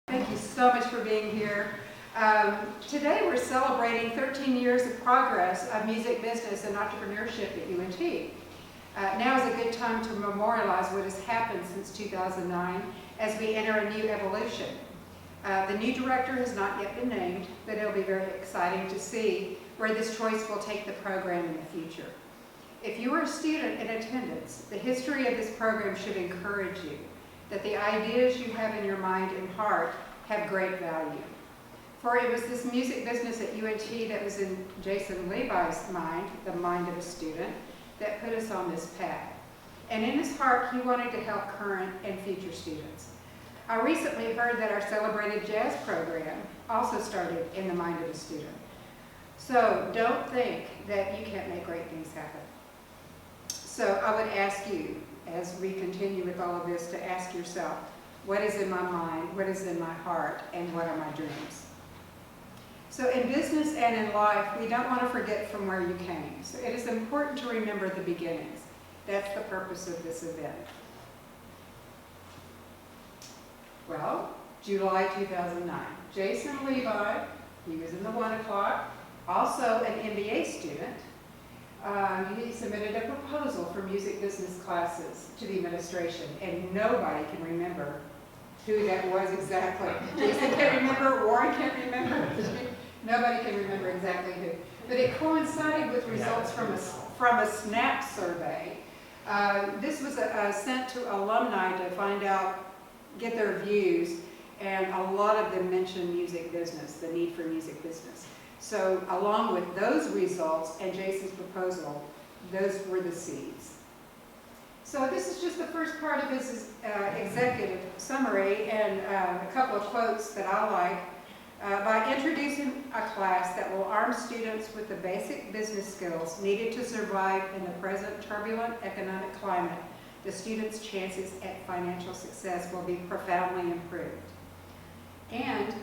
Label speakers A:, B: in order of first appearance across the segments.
A: Thank you so much for being here. Today we're celebrating 13 years of progress of music business and entrepreneurship at UNT. Now is a good time to memorialize what has happened since 2009 as we enter a new evolution. The new director has not yet been named, but it'll be very exciting to see where this choice will take the program in the future. If you are a student in attendance, the history of this program should encourage you that the ideas you have in your mind and heart have great value. For it was this music business at UNT that was in Jason Levi's mind, the mind of a student, that put us on this path. And in his heart, he wanted to help current and future students. I recently heard that our celebrated jazz program also started in the mind of a student. So don't think that you can't make great things happen. So I would ask you, as we continue with all of this, to ask yourself, what is in my mind, what is in my heart, and what are my dreams? So in business and in life, we don't want to forget from where you came. So it is important to remember the beginnings. That's the purpose of this event. Well, July 2009. Jason Levi, he was in the 1 o'clock, also an MBA student. He submitted a proposal for music business classes to the administration, and nobody can remember who that was exactly. Jason can't remember, Warren can't remember. Nobody can remember exactly who. But it coincided with results from a SNAP survey. This was sent to alumni to find out, get their views, and a lot of them mentioned music business, the need for music business. So along with those results and Jason's proposal, those were the seeds. So this is just the first part of his executive summary, and a couple of quotes that I like. By introducing a class that will arm students with the basic business skills needed to survive in the present turbulent economic climate, the students' chances at financial success will be profoundly improved. And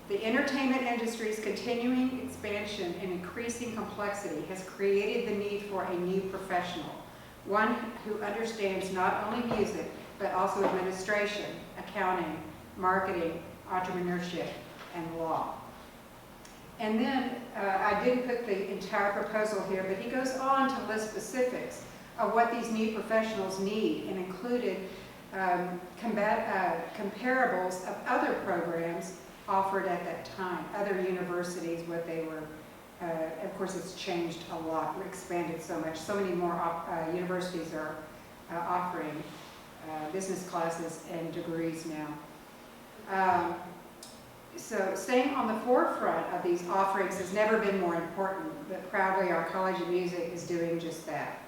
A: the entertainment industry's continuing expansion and increasing complexity has created the need for a new professional, one who understands not only music, but also administration, accounting, marketing, entrepreneurship, and law. And then, I didn't put the entire proposal here, but he goes on to list specifics of what these new professionals need, and included comparables of other programs offered at that time, other universities, what they were. Of course, it's changed a lot, expanded so much. So many more universities are offering business classes and degrees now. So staying on the forefront of these offerings has never been more important, but proudly our College of Music is doing just that.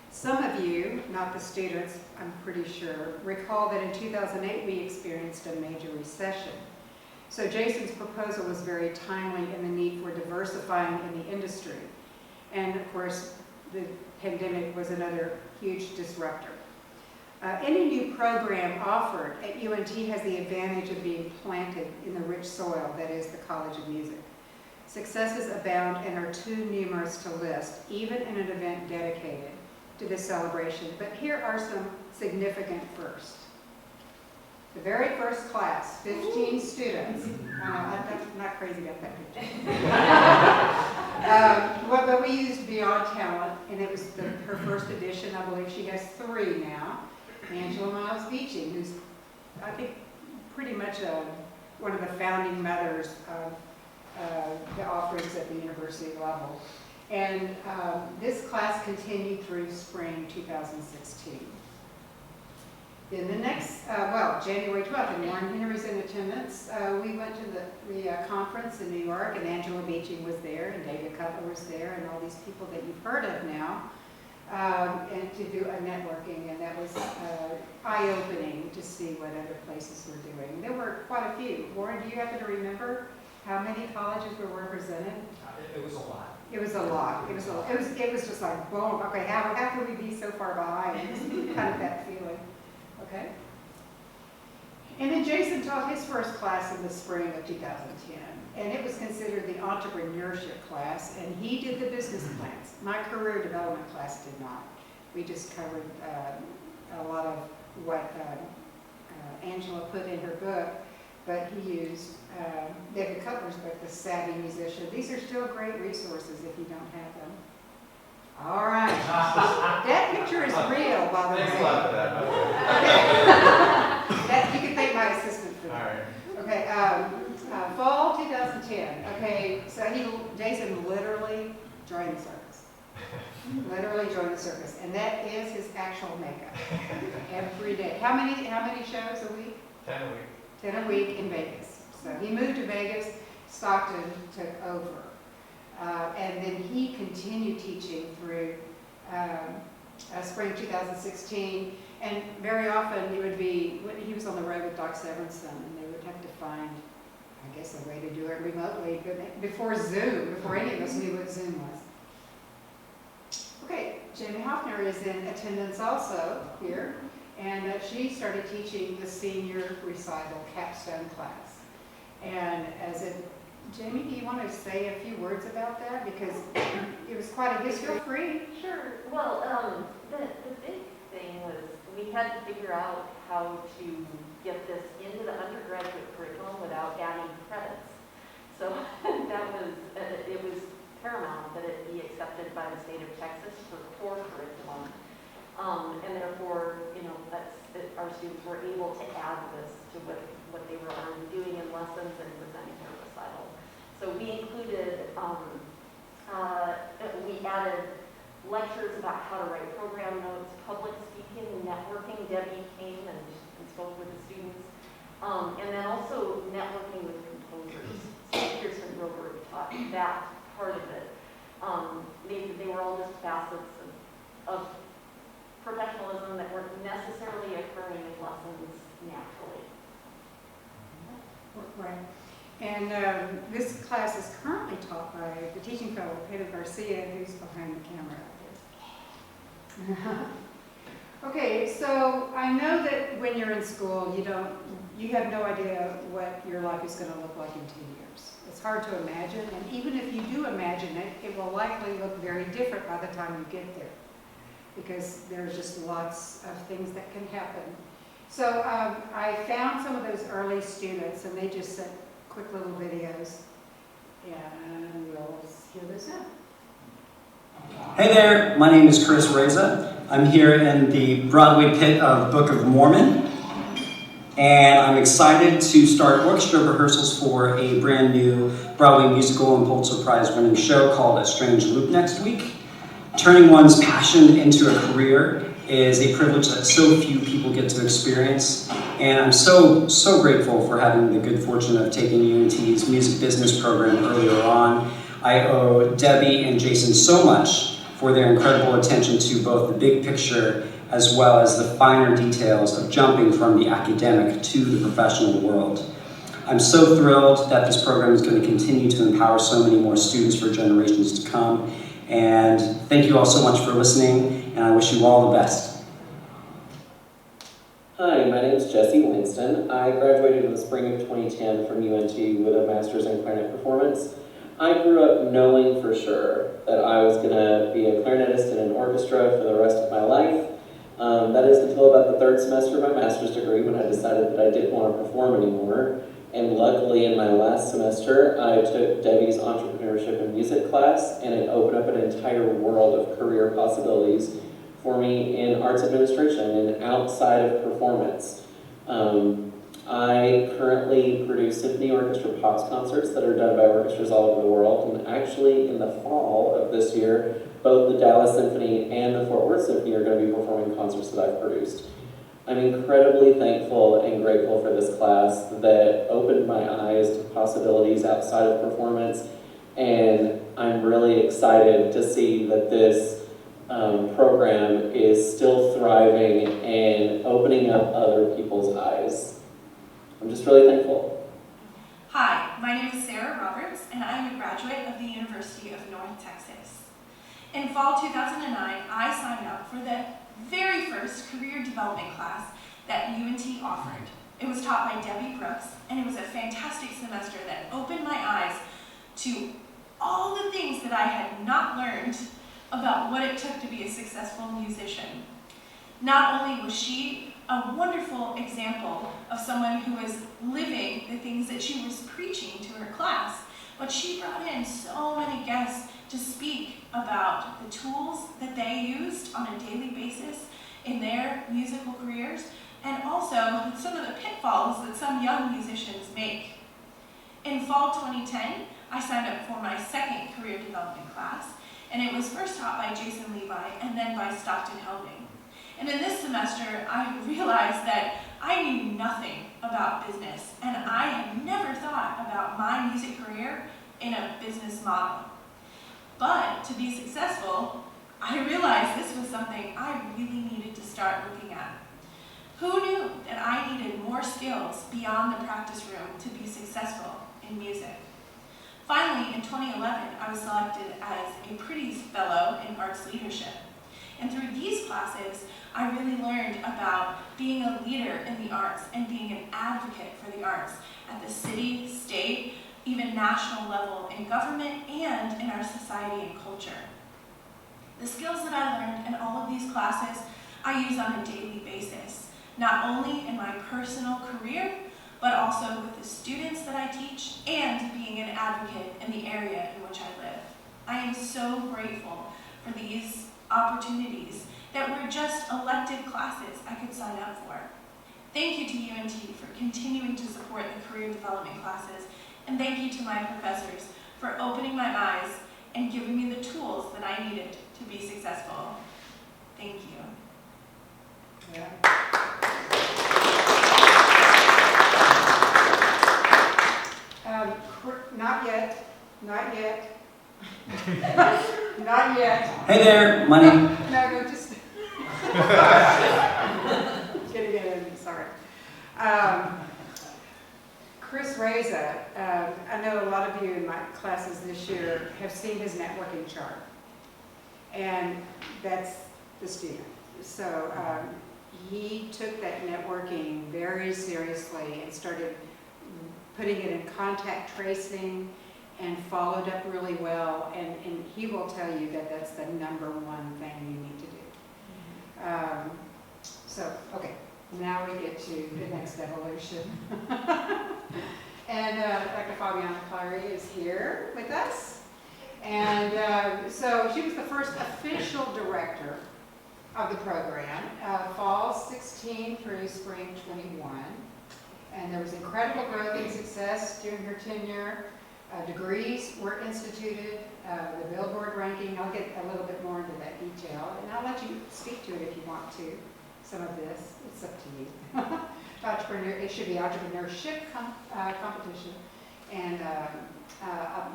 A: Some of you, not the students, I'm pretty sure, recall that in 2008 we experienced a major recession. So Jason's proposal was very timely in the need for diversifying in the industry. And of course, the pandemic was another huge disruptor. Any new program offered at UNT has the advantage of being planted in the rich soil that is the College of Music. Successes abound and are too numerous to list, even in an event dedicated to this celebration. But here are some significant firsts. The very first class, 15 students. I'm not crazy about that picture. But we used Beyond Talent, and it was her first edition. I believe she has 3 now. Angela Miles Beeching, who's, I think, pretty much one of the founding mothers of the offerings at the university level. And this class continued through spring 2016. Then the next, January 12th, and Warren Henry's in attendance. We went to the conference in New York, and Angela Beeching was there, and David Cutler was there, and all these people that you've heard of now, and to do a networking, and that was eye-opening to see what other places were doing. There were quite a few. Warren, do you happen to remember how many colleges were represented?
B: It was a lot.
A: It was a lot. It was just like, boom, okay, how could we be so far behind? Kind of that feeling. Okay. And then Jason taught his first class in the spring of 2010, and it was considered the entrepreneurship class, and he did the business plans. My career development class did not. We just covered a lot of what Angela put in her book, but he used David Cutler's book, The Savvy Musician. These are still great resources if you don't have them. All right. That picture is real, by the way.
B: Thanks a lot for that.
A: That, you can thank my assistant for that.
B: All right.
A: Okay, fall 2010. Okay, so Jason literally joined the circus. Literally joined the circus, and that is his actual makeup every day. How many shows a week?
B: 10 a week.
A: 10 a week in Vegas. So he moved to Vegas, Stockton took over. And then he continued teaching through spring 2016. And very often he was on the road with Doc Severinsen, and they would have to find, I guess, a way to do it remotely, but before Zoom, before any of us knew what Zoom was. Okay, Jamie Hoffner is in attendance also here, and she started teaching the senior recital capstone class. And Jamie, do you want to say a few words about that? Because it was quite a history. Free.
C: Sure. Well, the big thing was we had to figure out how to get this into the undergraduate curriculum without adding credits. So it was paramount that it be accepted by the state of Texas for core curriculum. And therefore, our students were able to add this to what they were already doing in lessons and presenting their recital. So we included, we added lectures about how to write program notes, public speaking, networking. Debbie came and spoke with the students. And then also networking with composers. So Kirsten Grover taught that part of it. They were all just facets of professionalism that weren't necessarily occurring in lessons naturally.
A: Right. And this class is currently taught by the teaching fellow, Pedro Garcia, who's behind the camera out there. Okay, so I know that when you're in school, you have no idea what your life is going to look like in 2 years. It's hard to imagine, and even if you do imagine it, it will likely look very different by the time you get there, because there's just lots of things that can happen. So I found some of those early students, and they just sent quick little videos, and we'll hear this now.
D: Hey there, my name is Chris Reza. I'm here in the Broadway pit of Book of Mormon, and I'm excited to start orchestra rehearsals for a brand new Broadway musical and Pulitzer Prize winning show called A Strange Loop next week. Turning one's passion into a career is a privilege that so few people get to experience, and I'm so grateful for having the good fortune of taking UNT's music business program earlier on. I owe Debbie and Jason so much for their incredible attention to both the big picture as well as the finer details of jumping from the academic to the professional world. I'm so thrilled that this program is going to continue to empower so many more students for generations to come. And thank you all so much for listening, and I wish you all the best.
E: Hi, my name is Jesse Winston. I graduated in the spring of 2010 from UNT with a master's in clarinet performance. I grew up knowing for sure that I was going to be a clarinetist in an orchestra for the rest of my life. That is until about the third semester of my master's degree, when I decided that I didn't want to perform anymore. And luckily, in my last semester, I took Debbie's Entrepreneurship and Music class, and it opened up an entire world of career possibilities for me in arts administration and outside of performance. I currently produce symphony orchestra pops concerts that are done by orchestras all over the world, and actually in the fall of this year, both the Dallas Symphony and the Fort Worth Symphony are going to be performing concerts that I've produced. I'm incredibly thankful and grateful for this class that opened my eyes to possibilities outside of performance, and I'm really excited to see that this program is still thriving and opening up other people's eyes. I'm just really thankful.
F: Hi, my name is Sarah Roberts, and I'm a graduate of the University of North Texas. In fall 2009, I signed up for the very first career development class that UNT offered. It was taught by Debbie Brooks, and it was a fantastic semester that opened my eyes to all the things that I had not learned about what it took to be a successful musician. Not only was she a wonderful example of someone who was living the things that she was preaching to her class. But she brought in so many guests to speak about the tools that they used on a daily basis in their musical careers, and also some of the pitfalls that some young musicians make. In fall 2010, I signed up for my second career development class, and it was first taught by Jason Levi and then by Stockton Helbing. And in this semester, I realized that I knew nothing about business, and I had never thought about my music career in a business model. But to be successful, I realized this was something I really needed to start looking at. Who knew that I needed more skills beyond the practice room to be successful in music? Finally, in 2011, I was selected as a Pretty's Fellow in Arts Leadership. And through these classes, I really learned about being a leader in the arts and being an advocate for the arts at the city, state, even national level in government and in our society and culture. The skills that I learned in all of these classes, I use on a daily basis, not only in my personal career, but also with the students that I teach and being an advocate in the area in which I live. I am so grateful for these opportunities that were just elective classes I could sign up for. Thank you to UNT for continuing to support the career development classes, and thank you to my professors for opening my eyes and giving me the tools that I needed to be successful. Thank you.
A: Yeah. Not yet. Not yet.
D: Hey there, my name.
A: No, just. Getting it in, sorry. Chris Reza, I know a lot of you in my classes this year have seen his networking chart. And that's the student. So he took that networking very seriously and started putting it in contact tracing and followed up really well. And he will tell you that that's the number one thing you need to do. So, okay, now we get to the next evolution. And Dr. Fabiana Clary is here with us. And so she was the first official director of the program, fall 16 through spring 21. And there was incredible growth and success during her tenure. Degrees were instituted, the Billboard ranking. I'll get a little bit more into that detail, and I'll let you speak to it if you want to. Some of this, it's up to you. It should be entrepreneurship competition, and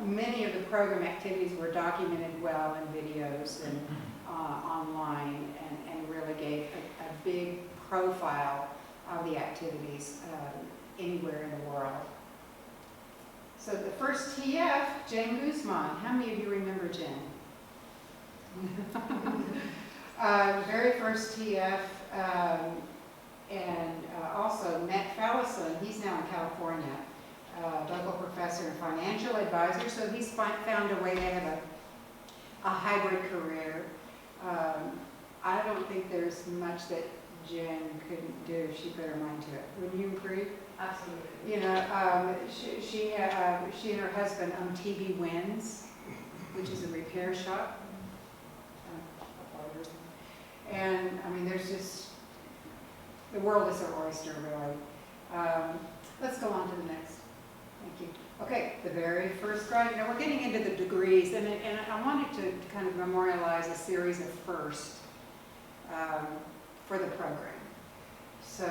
A: many of the program activities were documented well in videos and online, and really gave a big profile of the activities anywhere in the world. So the first TF, Jen Guzman. How many of you remember Jen? Very first TF, and also Matt Fallison. He's now in California, local professor and financial advisor. So he's found a way to have a hybrid career. I don't think there's much that Jen couldn't do if she put her mind to it. Would you agree?
C: Absolutely.
A: You know, she and her husband own TB Wins, which is a repair shop. And I mean, there's just, the world is her oyster, really. Let's go on to the next. Thank you. Okay, the very first graduate. Now we're getting into the degrees, and I wanted to kind of memorialize a series of firsts for the program. So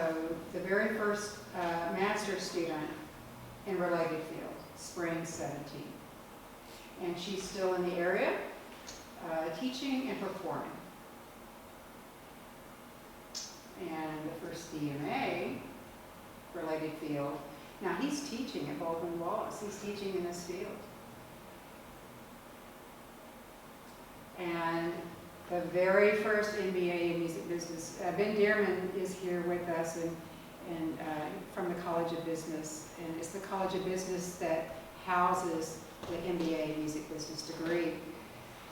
A: the very first master's student in related field, spring 17. And she's still in the area, teaching and performing. And the first DMA, related field. Now he's teaching at Baldwin Wallace. He's teaching in this field. And the very first MBA in music business. Ben Dearman is here with us and from the College of Business. And it's the College of Business that houses the MBA in music business degree.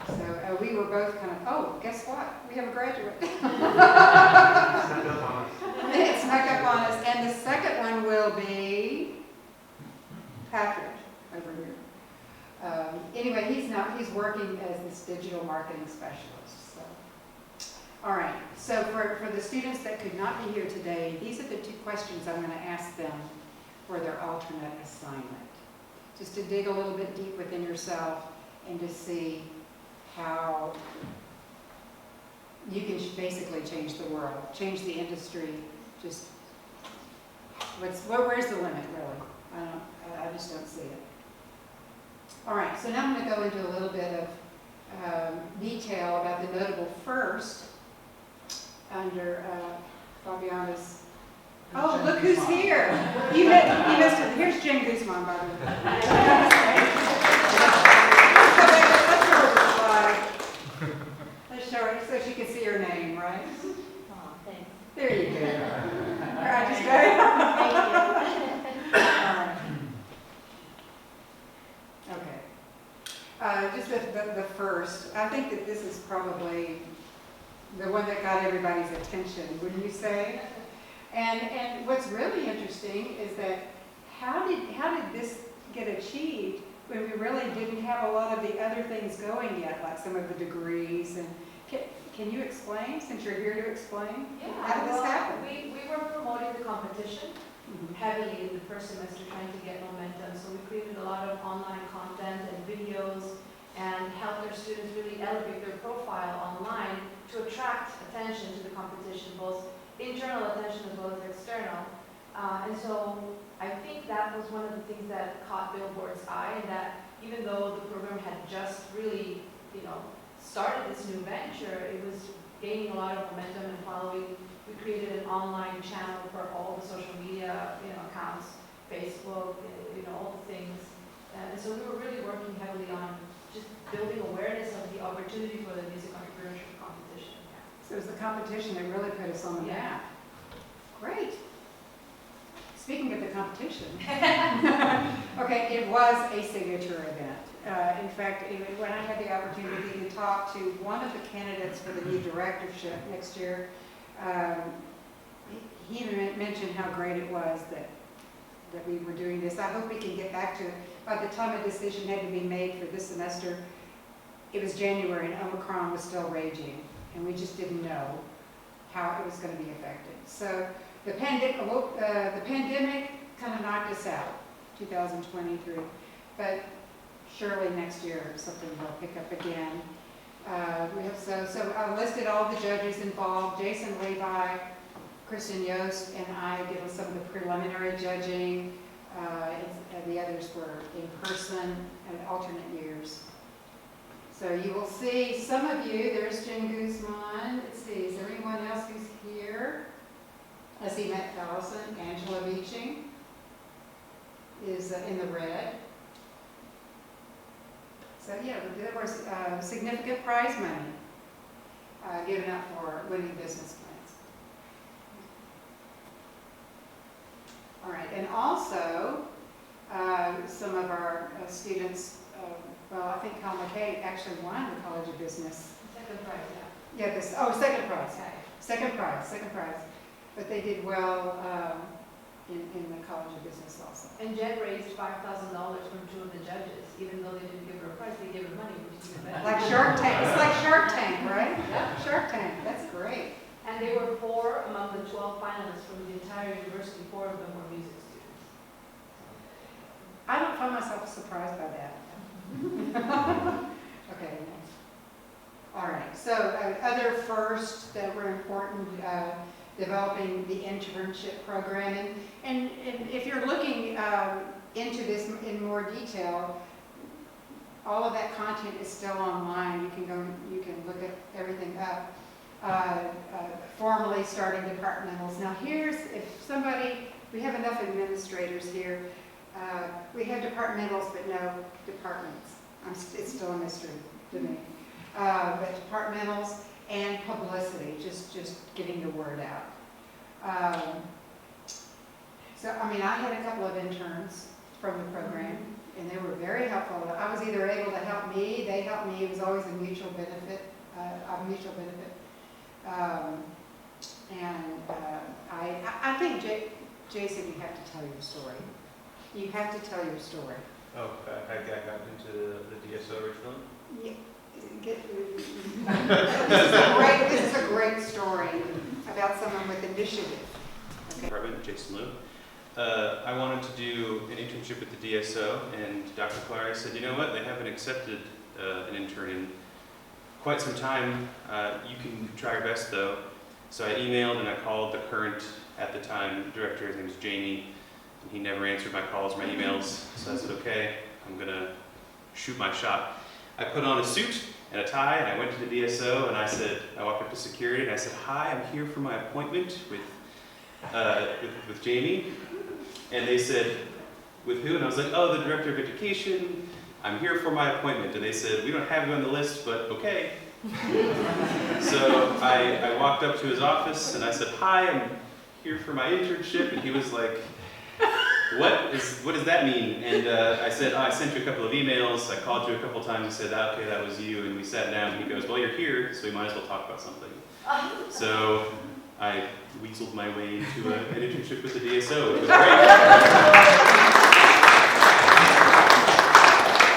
A: So we were both kind of, oh, guess what? We have a graduate. It snuck up on us. And the second one will be Patrick over here. Anyway, he's working as this digital marketing specialist. So. All right, so for the students that could not be here today, these are the 2 questions I'm going to ask them for their alternate assignment. Just to dig a little bit deep within yourself and to see how you can basically change the world, change the industry. Just where's the limit, really? I just don't see it. All right, so now I'm going to go into a little bit of detail about the notable first under Fabiana's. Oh, look who's here! You missed it. Here's Jen Guzman, by the way. Let's show her so she can see her name, right?
C: Aw, thanks.
A: There you go. All right, just go. Okay. Just the first. I think that this is probably the one that got everybody's attention, wouldn't you say? And what's really interesting is that how did this get achieved when we really didn't have a lot of the other things going yet, like some of the degrees? And can you explain, since you're here to explain?
B: Yeah,
A: How did this happen?
B: We were promoting the competition heavily in the first semester, trying to get momentum. So we created a lot of online content and videos and helped our students really elevate their profile online to attract attention to the competition, both internal attention as well as external. And so I think that was one of the things that caught Billboard's eye, and that even though the program had just really, started this new venture, it was gaining a lot of momentum and following. We created an online channel for all the social media, accounts, Facebook, all the things. And so we were really working heavily on just building awareness of the opportunity for the music entrepreneurship competition.
A: So it was the competition that really put us on the map. Great. Speaking of the competition, okay, it was a signature event. In fact, when I had the opportunity to talk to one of the candidates for the new directorship next year, he mentioned how great it was that we were doing this. I hope we can get back to it. By the time a decision had to be made for this semester, it was January and Omicron was still raging, and we just didn't know how it was going to be affected. So the pandemic kind of knocked us out, 2023, but surely next year something will pick up again. So I listed all the judges involved. Jason Levi, Kristen Yost, and I did some of the preliminary judging. And the others were in person and alternate years. So you will see some of you. There's Jen Guzman. Let's see, is there anyone else who's here? I see Matt Fallison. Angela Beeching is in the red. So yeah, there was significant prize money given out for winning business plans. All right, and also some of our students, well, I think Cal McKay actually won the College of Business.
B: Second prize,
A: Yeah, second prize. Second prize. But they did well in the College of Business also.
B: And Jen raised $5,000 from 2 of the judges. Even though they didn't give her a prize, they gave her money, which is even better.
A: Like Shark Tank. It's like Shark Tank, right?
B: Yeah.
A: Shark Tank. That's great.
B: And they were 4 among the 12 finalists from the entire university. 4 of them were music students.
A: I don't find myself surprised by that. Okay, next. All right, so other firsts that were important, developing the internship program. And if you're looking into this in more detail, all of that content is still online. You can look at everything up. Formally starting departmentals. Now here's, we have enough administrators here. We have departmentals, but no departments. It's still a mystery to me. But departmentals and publicity, just getting the word out. So, I had a couple of interns from the program, and they were very helpful. I was either able to help me, they helped me. It was always a mutual benefit. And I think, Jason, you have to tell your story. You have to tell your story.
G: Oh, I got into the DSO originally?
A: Yeah. This is a great story about someone with initiative. Okay.
G: Department, Jason Levi. I wanted to do an internship with the DSO, and Dr. Clary said, you know what, they haven't accepted an intern in quite some time. You can try your best though. So I emailed and I called the current, at the time, director. His name is Jamie, and he never answered my calls or my emails. So I said, okay, I'm gonna shoot my shot. I put on a suit and a tie, and I went to the DSO, and I walked up to security, and I said, hi, I'm here for my appointment with Jamie. And they said, with who? And I was like, oh, the Director of Education. I'm here for my appointment. And they said, we don't have you on the list, but okay. So I walked up to his office, and I said, hi, I'm here for my internship. And he was like, what does that mean? And I said, oh, I sent you a couple of emails. I called you a couple times. He said, okay, that was you. And we sat down, and he goes, well, you're here, so we might as well talk about something. So I weaseled my way into an internship with the DSO, which was great.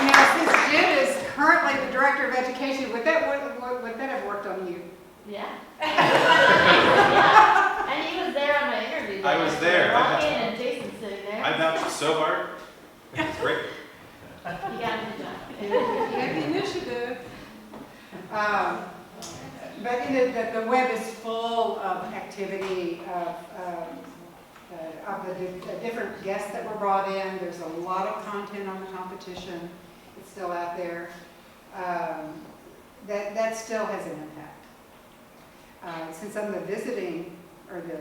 A: Now, since Jim is currently the Director of Education, would that have worked on you?
C: Yeah. Yeah. And he was there on my interview day.
G: I was there.
C: Walk in and Jason's sitting there.
G: I vouched so hard. It's great.
C: You got him the job.
A: You have the initiative. But the web is full of activity of the different guests that were brought in. There's a lot of content on the competition. It's still out there. That still has an impact. Since I'm the visiting or the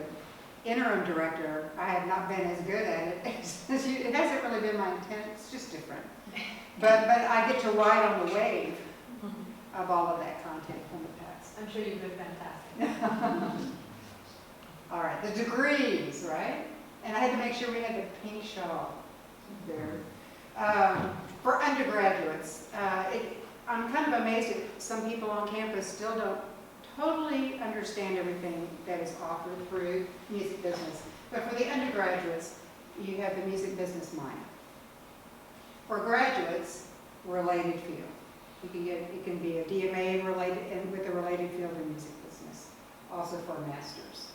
A: interim director, I have not been as good at it. It hasn't really been my intent. It's just different. But I get to ride on the wave of all of that content from the past.
B: I'm sure you've been fantastic.
A: All right, the degrees, right? And I had to make sure we had the pink shawl there. For undergraduates, I'm kind of amazed that some people on campus still don't totally understand everything that is offered through music business. But for the undergraduates, you have the music business minor. For graduates, related field. It can be a DMA related and with a related field in music business, also for a master's.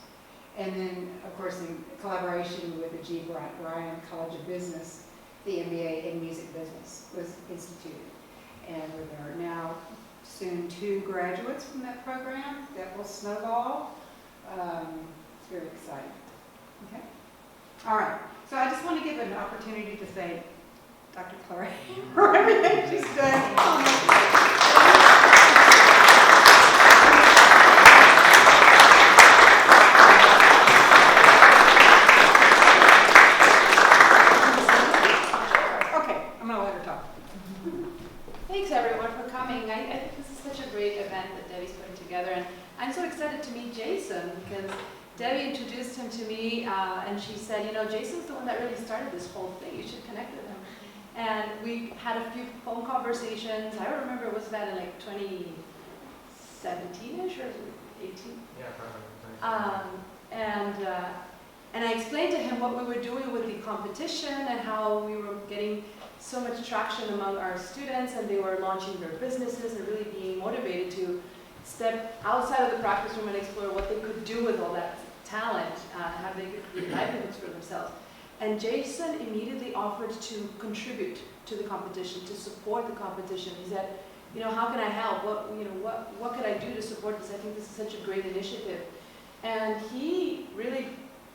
A: And then, of course, in collaboration with the G. Bryan College of Business, the MBA in music business was instituted. And there are now soon 2 graduates from that program that will snowball. It's very exciting. Okay. All right. So I just want to give an opportunity to thank Dr. Clary for everything she's done. Okay, I'm going to let her talk.
B: Thanks everyone for coming. I think this is such a great event that Debbie's putting together, and I'm so excited to meet Jason because Debbie introduced him to me and she said, you know, Jason's the one that really started this whole thing. You should connect with him. And we had a few phone conversations. I don't remember, was that in like 2017-ish or 18?
G: Yeah, probably.
B: And I explained to him what we were doing with the competition and how we were getting so much traction among our students, and they were launching their businesses and really being motivated to step outside of the practice room and explore what they could do with all that talent, how they could create livelihoods for themselves. And Jason immediately offered to contribute to the competition, to support the competition. He said, you know, how can I help? What could I do to support this? I think this is such a great initiative. And he really,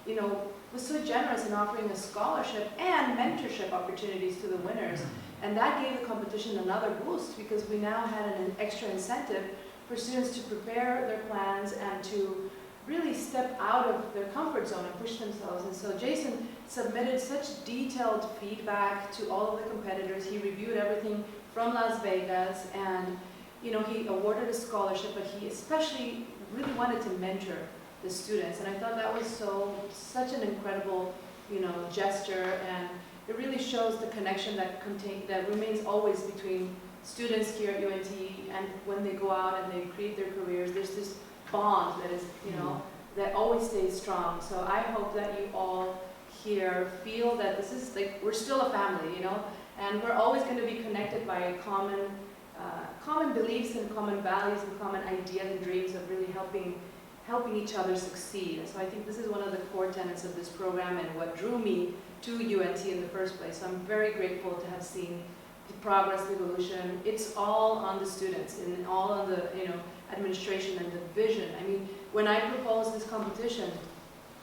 B: you know, was so generous in offering a scholarship and mentorship opportunities to the winners. And that gave the competition another boost because we now had an extra incentive for students to prepare their plans and to really step out of their comfort zone and push themselves. And so Jason submitted such detailed feedback to all of the competitors. He reviewed everything from Las Vegas, and you know, he awarded a scholarship, but he especially really wanted to mentor the students. And I thought that was such an incredible, you know, gesture, and it really shows the connection that remains always between students here at UNT and when they go out and they create their careers. There's this bond that is, you know, that always stays strong. So I hope that you all here feel that this is like, we're still a family, you know, and we're always going to be connected by common beliefs and common values and common ideas and dreams of really helping each other succeed. And so I think this is one of the core tenets of this program and what drew me to UNT in the first place. So I'm very grateful to have seen the progress, the evolution. It's all on the students and all on the, you know, administration and the vision. I mean, when I proposed this competition,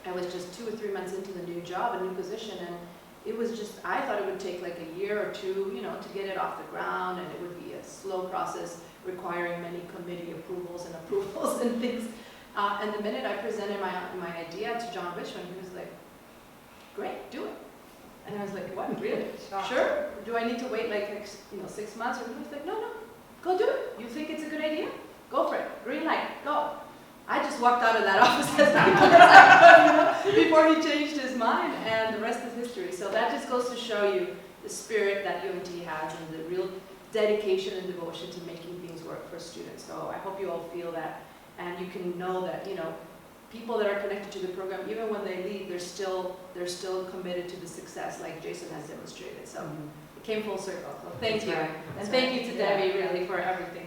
B: I was just 2 or 3 months into the new job, a new position, and it was just, I thought it would take like a year or two, you know, to get it off the ground, and it would be a slow process requiring many committee approvals and things. And the minute I presented my idea to John Richmond, he was like, great, do it. And I was like, what, really? Sure. Do I need to wait like, you know, 6 months? Or he was like, no, go do it. You think it's a good idea? Go for it. Green light, go. I just walked out of that office as quickly as I could, you know, before he changed his mind, and the rest is history. So that just goes to show you the spirit that UNT has and the real dedication and devotion to making things work for students. So I hope you all feel that, and you can know that, you know, people that are connected to the program, even when they leave, they're still committed to the success, like Jason has demonstrated. So it came full circle. So thank you, and thank you to Debbie really for everything.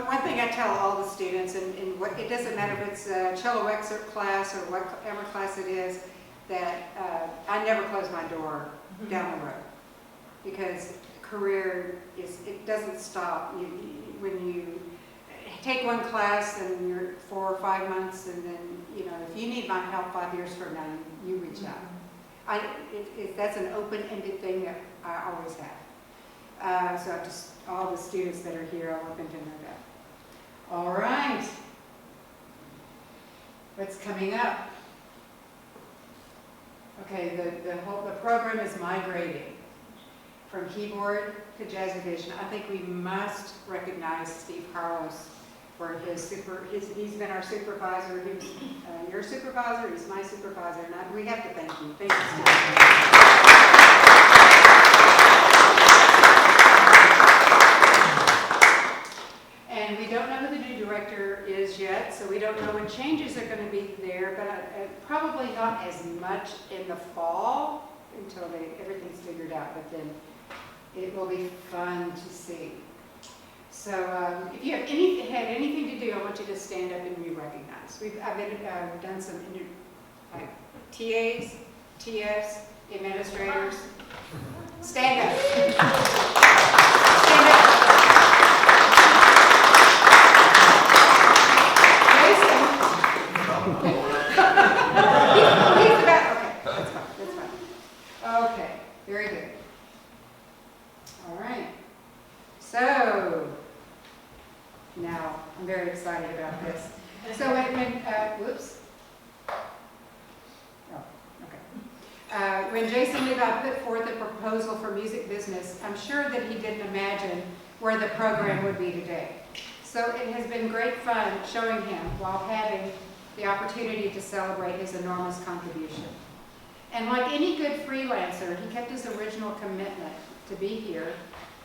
A: One thing I tell all the students, and what, it doesn't matter if it's a cello excerpt class or whatever class it is, that I never close my door down the road, because career it doesn't stop. When you take one class and you're 4 or 5 months, and then, you know, if you need my help 5 years from now, you reach out. That's an open-ended thing that I always have. So just all the students that are here, I want them to know that. All right. What's coming up? Okay, the program is migrating from keyboard to jazz division. I think we must recognize Steve Carlos for he's been our supervisor. He was your supervisor, he's my supervisor, and we have to thank you. Thank you, Steve. And we don't know who the new director is yet, so we don't know when changes are going to be there, but probably not as much in the fall until everything's figured out, but then it will be fun to see. So if you have had anything to do, I want you to stand up and be recognized. I've done some TAs, TFs, administrators. Stand up. Stand up. He's about, okay, that's fine. Okay, very good. All right. So, now, I'm very excited about this. So whoops. Oh, okay. When Jason Levi put forth a proposal for music business, I'm sure that he didn't imagine where the program would be today. So it has been great fun showing him while having the opportunity to celebrate his enormous contribution. And like any good freelancer, he kept his original commitment to be here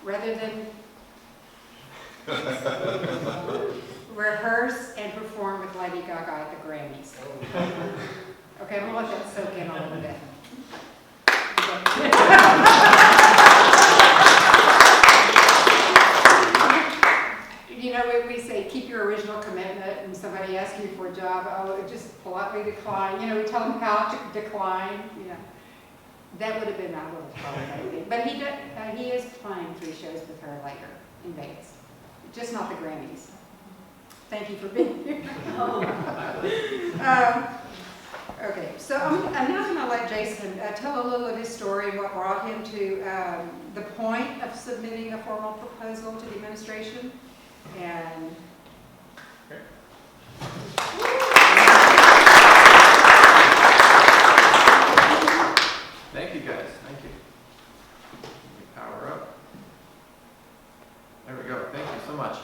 A: rather than rehearse and perform with Lady Gaga at the Grammys. Okay, I'm gonna let that soak in a little bit. You know, we say keep your original commitment, and somebody asks you for a job, just politely decline. You know, we tell them how to decline. You know, that would have been my little problem. But he is playing 3 shows with her later in Vegas, just not the Grammys. Thank you for being here. Okay, so I'm now going to let Jason tell a little of his story, what brought him to the point of submitting a formal proposal to the administration. And
H: thank you guys. Thank you. Power up. There we go. Thank you so much.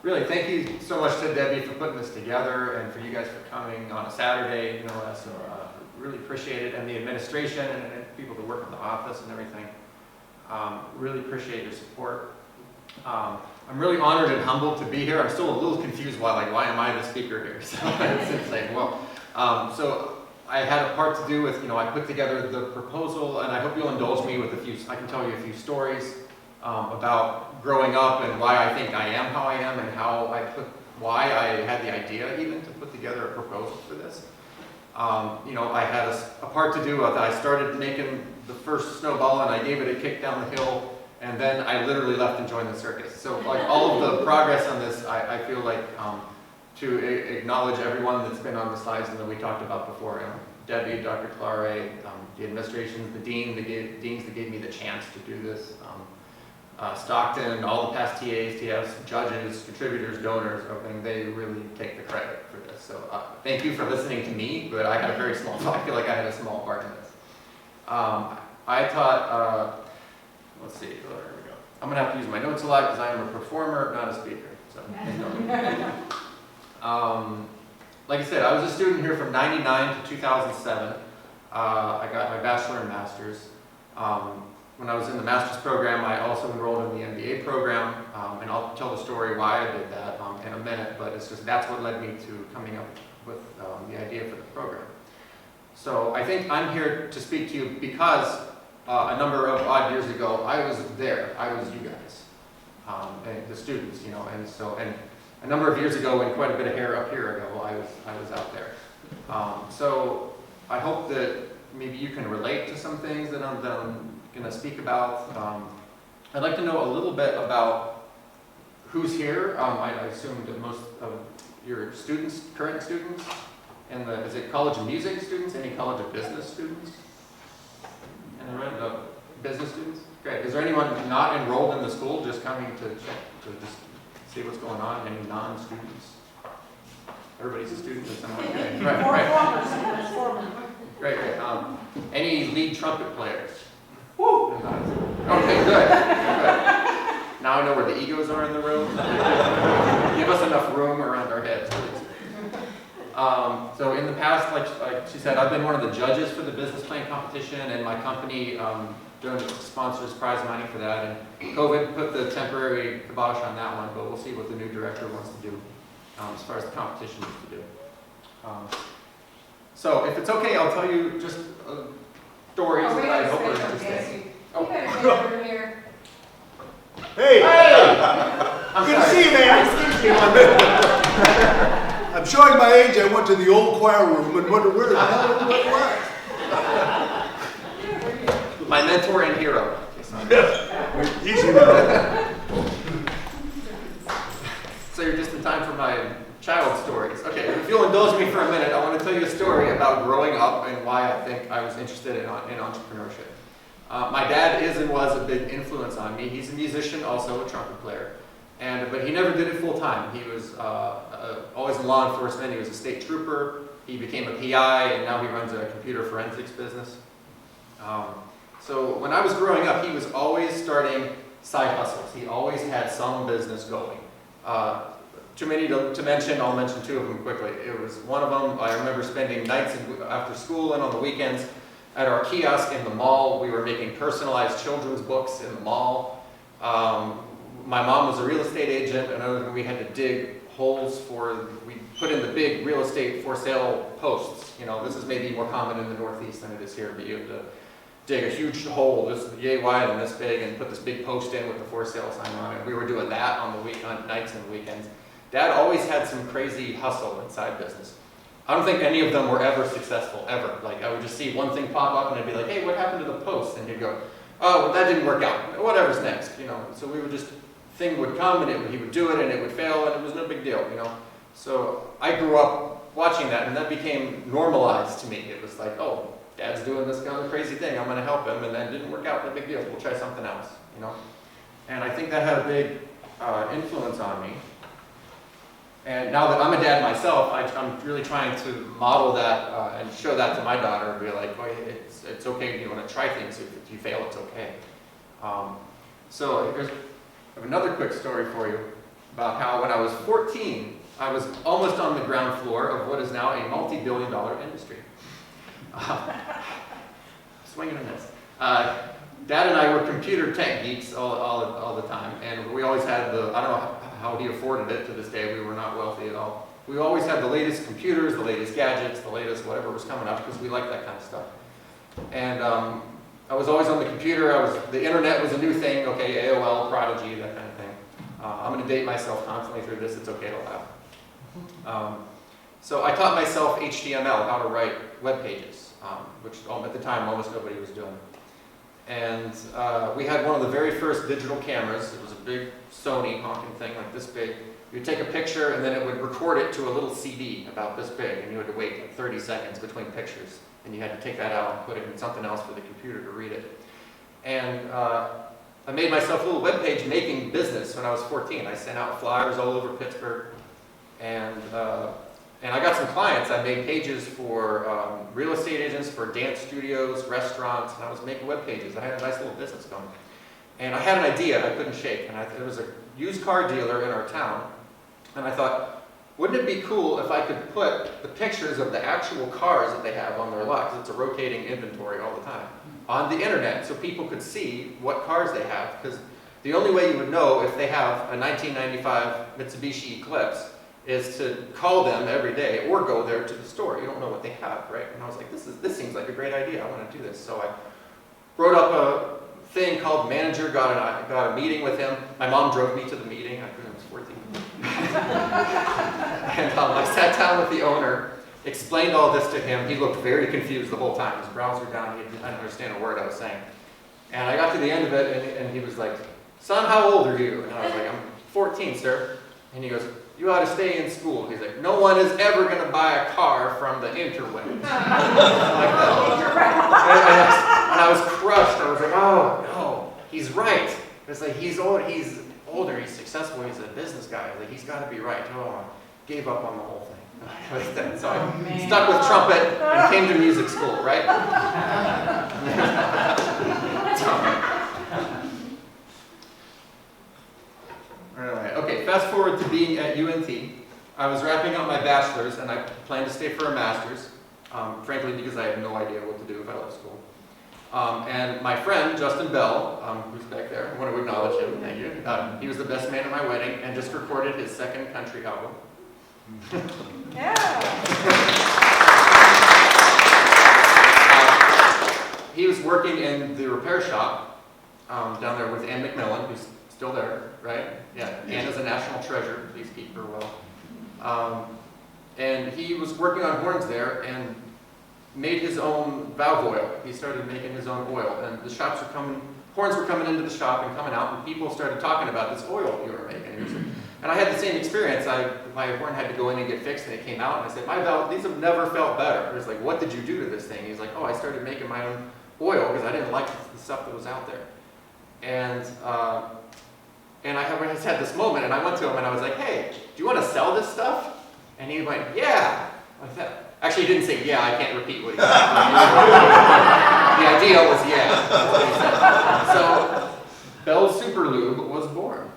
H: Really, thank you so much to Debbie for putting this together, and for you guys for coming on a Saturday. You know, so really appreciate it, and the administration and people that work in the office and everything. Really appreciate your support. I'm really honored and humbled to be here. I'm still a little confused why am I the speaker here? So it's insane. Well, so I had a part to do with, I put together the proposal, and I hope you'll indulge me with I can tell you a few stories about growing up and why I think I am how I am, and why I had the idea even to put together a proposal for this. I had a part to do with that. I started making the first snowball, and I gave it a kick down the hill, and then I literally left and joined the circus. So all of the progress on this, I feel like to acknowledge everyone that's been on the slides and that we talked about before. Debbie, Dr. Clare, the administration, the deans that gave me the chance to do this, Stockton, all the past TAs, TFs, judges, contributors, donors, everything, they really take the credit for this. So thank you for listening to me, but I feel like I had a small part in this. I taught, let's see, there we go. I'm gonna have to use my notes a lot because I am a performer, not a speaker. So, like I said, I was a student here from '99 to 2007. I got my bachelor and master's. When I was in the master's program, I also enrolled in the MBA program, and I'll tell the story why I did that in a minute, but it's just that's what led me to coming up with the idea for the program. So I think I'm here to speak to you because a number of odd years ago, I was there. I was you guys, and the students, and a number of years ago, and quite a bit of hair up here ago, I was out there. So I hope that maybe you can relate to some things that I'm going to speak about. I'd like to know a little bit about who's here. I assume that most of your students, current students, and is it College of Music students? Any College of Business students? And the business students? Great. Is there anyone not enrolled in the school, just coming to check, to just see what's going on? Any non-students? Everybody's a student. Okay. Right. Great. Any lead trumpet players? Woo! Okay, good. Now I know where the egos are in the room. Give us enough room around our heads, please. So in the past, like she said, I've been one of the judges for the business plan competition, and my company sponsors prize money for that. And COVID put the temporary kibosh on that one, but we'll see what the new director wants to do as far as the competition is to do. So if it's okay, I'll tell you just stories that I hope are interesting.
A: You better get over here.
I: Hey!
H: I'm
I: Good to
H: sorry.
I: see you, man. I'm showing my age. I went to the old choir room and wondered where the hell everybody was.
H: My mentor and hero.
I: Easy now.
H: So you're just in time for my child stories. Okay, if you'll indulge me for a minute, I want to tell you a story about growing up and why I think I was interested in entrepreneurship. My dad is and was a big influence on me. He's a musician, also a trumpet player, but he never did it full time. He was always in law enforcement. He was a state trooper. He became a PI, and now he runs a computer forensics business. So when I was growing up, he was always starting side hustles. He always had some business going. Too many to mention, I'll mention two of them quickly. It was one of them, I remember spending nights after school and on the weekends at our kiosk in the mall. We were making personalized children's books in the mall. My mom was a real estate agent, and we had to dig holes we put in the big real estate for sale posts. This is maybe more common in the Northeast than it is here, but you have to dig a huge hole this yay wide and this big and put this big post in with the for sale sign on it. We were doing that on nights and weekends. Dad always had some crazy hustle and side business. I don't think any of them were ever successful, ever. Like, I would just see one thing pop up and I'd be like, hey, what happened to the post? And he'd go, oh, well, that didn't work out. Whatever's next, So we would thing would come and he would do it and it would fail and it was no big deal, So I grew up watching that and that became normalized to me. It was like, oh, Dad's doing this kind of crazy thing. I'm going to help him, and then it didn't work out. No big deal. We'll try something else, And I think that had a big influence on me. And now that I'm a dad myself, I'm really trying to model that and show that to my daughter and be like, oh, it's okay if you want to try things. If you fail, it's okay. So I have another quick story for you about how when I was 14, I was almost on the ground floor of what is now a multi-billion-dollar industry. Swinging a miss. Dad and I were computer tech geeks all the time, and we always had I don't know how he afforded it to this day, we were not wealthy at all. We always had the latest computers, the latest gadgets, the latest whatever was coming up, because we liked that kind of stuff. And I was always on the computer, the internet was a new thing, okay, AOL, Prodigy, that kind of thing. I'm going to date myself constantly through this, it's okay to laugh. So I taught myself HTML, how to write web pages, which at the time almost nobody was doing. And we had one of the very first digital cameras. It was a big Sony honking thing like this big. You'd take a picture and then it would record it to a little CD about this big, and you had to wait like 30 seconds between pictures. And you had to take that out and put it in something else for the computer to read it. And I made myself a little web page making business when I was 14. I sent out flyers all over Pittsburgh. And I got some clients. I made pages for real estate agents, for dance studios, restaurants, and I was making web pages. I had a nice little business going. And I had an idea I couldn't shake. And there was a used car dealer in our town. And I thought, wouldn't it be cool if I could put the pictures of the actual cars that they have on their lot, because it's a rotating inventory all the time, on the internet so people could see what cars they have? Because the only way you would know if they have a 1995 Mitsubishi Eclipse is to call them every day or go there to the store. You don't know what they have, right? And I was like, this seems like a great idea. I want to do this. So I wrote up a thing called Manager, got a meeting with him. My mom drove me to the meeting. I was 14. And I sat down with the owner, explained all this to him. He looked very confused the whole time. His brows were down. He didn't understand a word I was saying. And I got to the end of it, and he was like, son, how old are you? And I was like, I'm 14, sir. And he goes, you ought to stay in school. He's like, no one is ever going to buy a car from the interweb. Like and I was crushed. I was like, oh, no, he's right. It's like, he's older, he's successful, he's a business guy. Like, he's got to be right. Oh, I gave up on the whole thing. So I stuck with trumpet and came to music school, right? Alright, okay, fast forward to being at UNT. I was wrapping up my bachelor's and I planned to stay for a master's, frankly because I had no idea what to do if I left school. And my friend, Justin Bell, who's back there, I want to acknowledge him, thank you. He was the best man at my wedding and just recorded his second country album. He was working in the repair shop down there with Ann McMillan, who's still there, right? Yeah, Ann is a national treasure, please keep her well. And he was working on horns there and made his own valve oil. He started making his own oil, and the shops were coming, horns were coming into the shop and coming out, and people started talking about this oil you were making. And I had the same experience. My horn had to go in and get fixed, and it came out, and I said, my valve, these have never felt better. It was like, what did you do to this thing? He's like, oh, I started making my own oil because I didn't like the stuff that was out there. And I had this moment, and I went to him, and I was like, hey, do you want to sell this stuff? And he went, yeah. Like that. Actually, he didn't say, yeah, I can't repeat what he said. The idea was, yeah. That's what he said. So, Bell's Super Lube was born.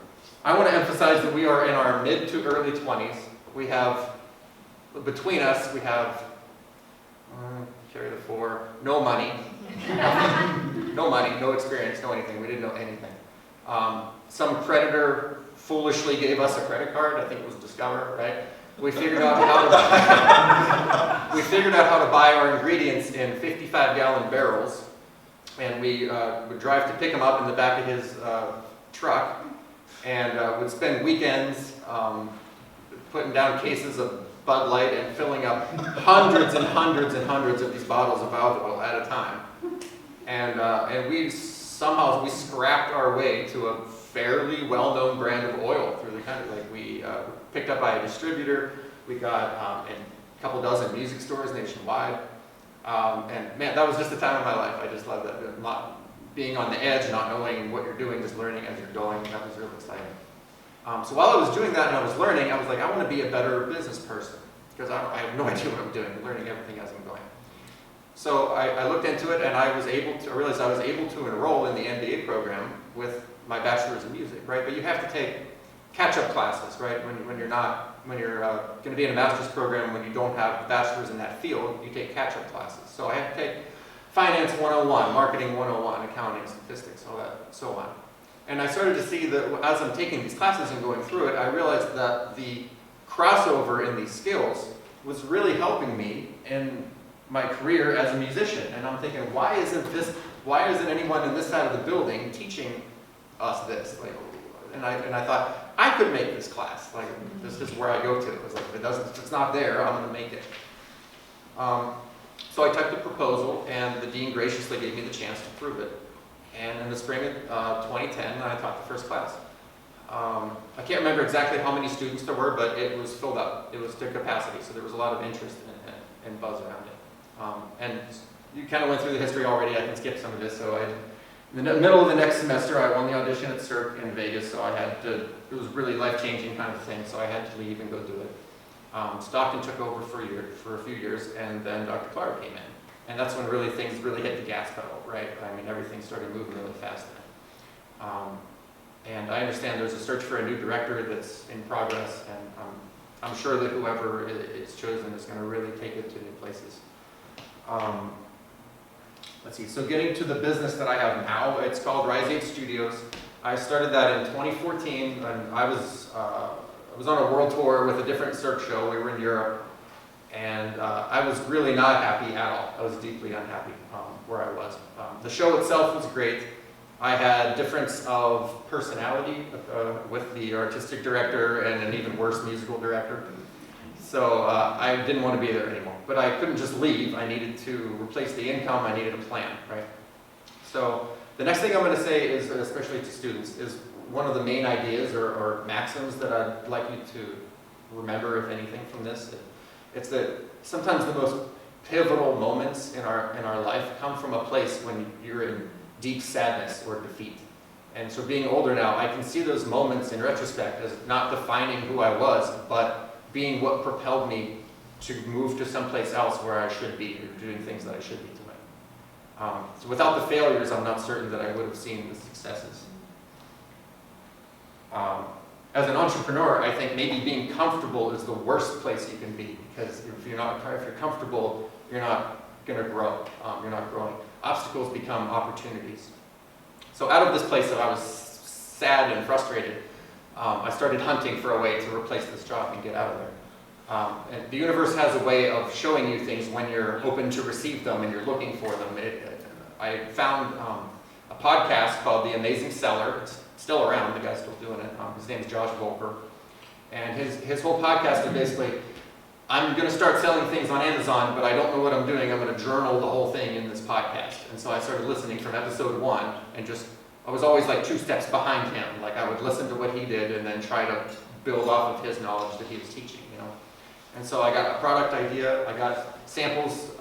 H: I want to emphasize that we are in our mid to early 20s. We have, between us, we have, carry the 4, no money. No money, no experience, no anything. We didn't know anything. Some creditor foolishly gave us a credit card. I think it was Discover, right? We figured out how to buy our ingredients in 55-gallon barrels, and we would drive to pick them up in the back of his truck, and would spend weekends putting down cases of Bud Light and filling up hundreds and hundreds and hundreds of these bottles of valve oil at a time. And we somehow scrapped our way to a fairly well-known brand of oil through the country. Like we picked up by a distributor. We got in a couple dozen music stores nationwide. And man, that was just the time of my life. I just loved that. Not being on the edge, not knowing what you're doing, just learning as you're going. That was really exciting. So while I was doing that and I was learning, I was like, I want to be a better business person because I have no idea what I'm doing. I'm learning everything as I'm going. So I looked into it and I realized I was able to enroll in the MBA program with my bachelor's in music, right? But you have to take catch-up classes, right? When you're going to be in a master's program, when you don't have a bachelor's in that field, you take catch-up classes. So I had to take finance 101, marketing 101, accounting, statistics, all that, so on. And I started to see that as I'm taking these classes and going through it, I realized that the crossover in these skills was really helping me in my career as a musician. And I'm thinking, why isn't anyone in this side of the building teaching us this? Like, and I thought, I could make this class. Like, this is where I go to. It was like, if it's not there, I'm gonna make it. So I typed a proposal, and the dean graciously gave me the chance to prove it. And in the spring of 2010, I taught the first class. I can't remember exactly how many students there were, but it was filled up. It was to capacity, so there was a lot of interest and buzz around it. And you kind of went through the history already. I can skip some of this. So in the middle of the next semester, I won the audition at CERC in Vegas, so I had to, it was really life-changing kind of thing, so I had to leave and go do it. Stockton took over for a few years, and then Dr. Clark came in. And that's when really things really hit the gas pedal, right? I mean, everything started moving really fast then. And I understand there's a search for a new director that's in progress, and I'm sure that whoever is chosen is going to really take it to new places. Let's see, so getting to the business that I have now, it's called Rise 8 Studios. I started that in 2014, and I was on a world tour with a different Cirque show. We were in Europe, and I was really not happy at all. I was deeply unhappy where I was. The show itself was great. I had difference of personality with the artistic director and an even worse musical director. So I didn't want to be there anymore. But I couldn't just leave. I needed to replace the income. I needed a plan, right? So the next thing I'm going to say is, especially to students, is one of the main ideas or maxims that I'd like you to remember, if anything, from this. It's that sometimes the most pivotal moments in our life come from a place when you're in deep sadness or defeat. And so being older now, I can see those moments in retrospect as not defining who I was, but being what propelled me to move to someplace else where I should be, or doing things that I should be doing. So without the failures, I'm not certain that I would have seen the successes. As an entrepreneur, I think maybe being comfortable is the worst place you can be, because if you're comfortable, you're not going to grow. You're not growing. Obstacles become opportunities. So out of this place that I was sad and frustrated, I started hunting for a way to replace this job and get out of there. And the universe has a way of showing you things when you're open to receive them and you're looking for them. I found a podcast called The Amazing Seller. It's still around. The guy's still doing it. His name is Josh Volker. And his whole podcast is basically, I'm going to start selling things on Amazon, but I don't know what I'm doing. I'm going to journal the whole thing in this podcast. And so I started listening from episode 1 and I was always like 2 steps behind him. Like I would listen to what he did and then try to build off of his knowledge that he was teaching, you know. And so I got a product idea, I got samples,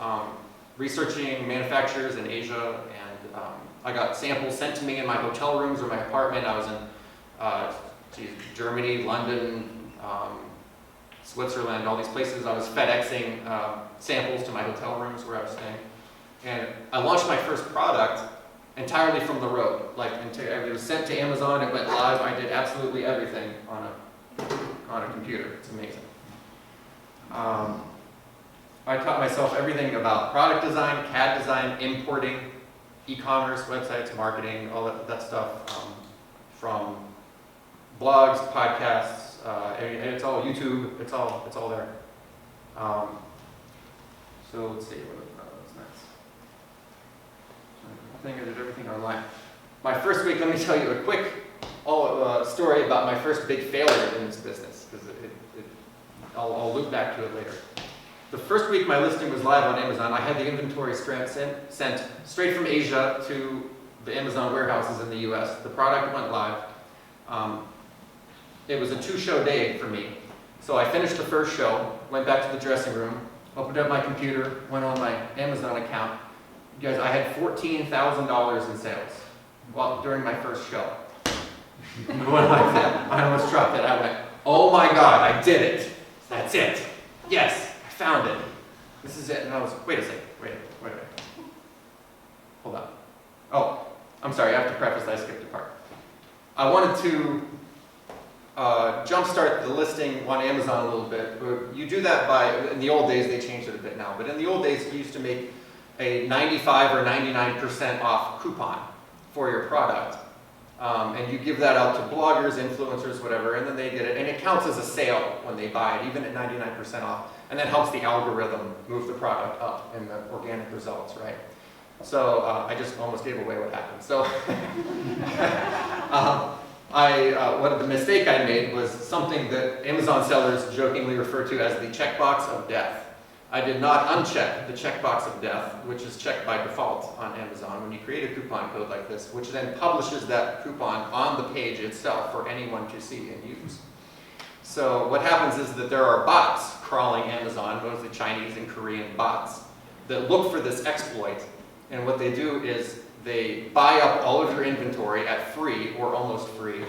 H: researching manufacturers in Asia, and I got samples sent to me in my hotel rooms or my apartment. I was in Germany, London, Switzerland, all these places. I was FedExing samples to my hotel rooms where I was staying. And I launched my first product entirely from the road. It was sent to Amazon, it went live. I did absolutely everything on a computer. It's amazing. I taught myself everything about product design, CAD design, importing, e-commerce, websites, marketing, all that stuff, from blogs, podcasts, and it's all YouTube. It's all there. So let's see what's next. I think I did everything online. My first week, let me tell you a quick story about my first big failure in this business, because I'll loop back to it later. The first week my listing was live on Amazon, I had the inventory sent straight from Asia to the Amazon warehouses in the US. The product went live. It was a 2-show day for me. So I finished the first show, went back to the dressing room, opened up my computer, went on my Amazon account. You guys, I had $14,000 in sales during my first show. Going like that, I almost dropped it. I went, oh my God, I did it. That's it. Yes, I found it. This is it. And I was, wait a second, wait. Hold on. Oh, I'm sorry, I have to preface I skipped a part. I wanted to jumpstart the listing on Amazon a little bit. You do that in the old days, they changed it a bit now, but in the old days, you used to make a 95 or 99% off coupon for your product. And you give that out to bloggers, influencers, whatever, and then they get it. And it counts as a sale when they buy it, even at 99% off. And that helps the algorithm move the product up in the organic results, right? So I just almost gave away what happened. So what the mistake I made was something that Amazon sellers jokingly refer to as the checkbox of death. I did not uncheck the checkbox of death, which is checked by default on Amazon when you create a coupon code like this, which then publishes that coupon on the page itself for anyone to see and use. So what happens is that there are bots crawling Amazon, mostly Chinese and Korean bots, that look for this exploit. And what they do is they buy up all of your inventory at free or almost free,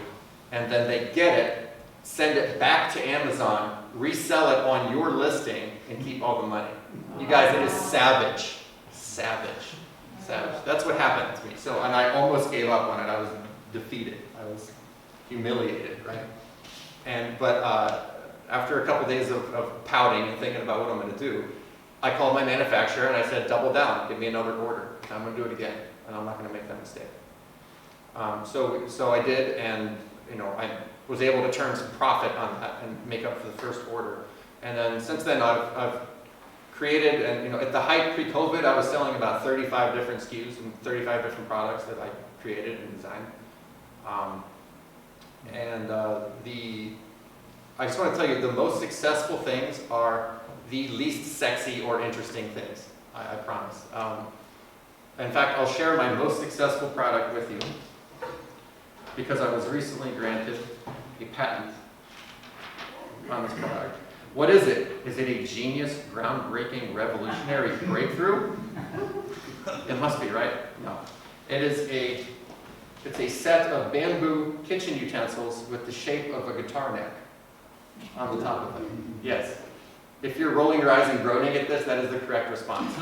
H: and then they get it, send it back to Amazon, resell it on your listing, and keep all the money. You guys, it is savage. Savage. Savage. That's what happened to me. So, and I almost gave up on it. I was defeated. I was humiliated, right? But after a couple days of pouting and thinking about what I'm going to do, I called my manufacturer and I said, double down, give me another order. I'm going to do it again, and I'm not going to make that mistake. So I did, and I was able to turn some profit on that and make up for the first order. And then since then, I've created, and at the height pre-COVID, I was selling about 35 different SKUs and 35 different products that I created and designed. I just want to tell you, the most successful things are the least sexy or interesting things, I promise. In fact, I'll share my most successful product with you because I was recently granted a patent on this product. What is it? Is it a genius, groundbreaking, revolutionary breakthrough? It must be, right? No. It's a set of bamboo kitchen utensils with the shape of a guitar neck on the top of it. Yes. If you're rolling your eyes and groaning at this, that is the correct response.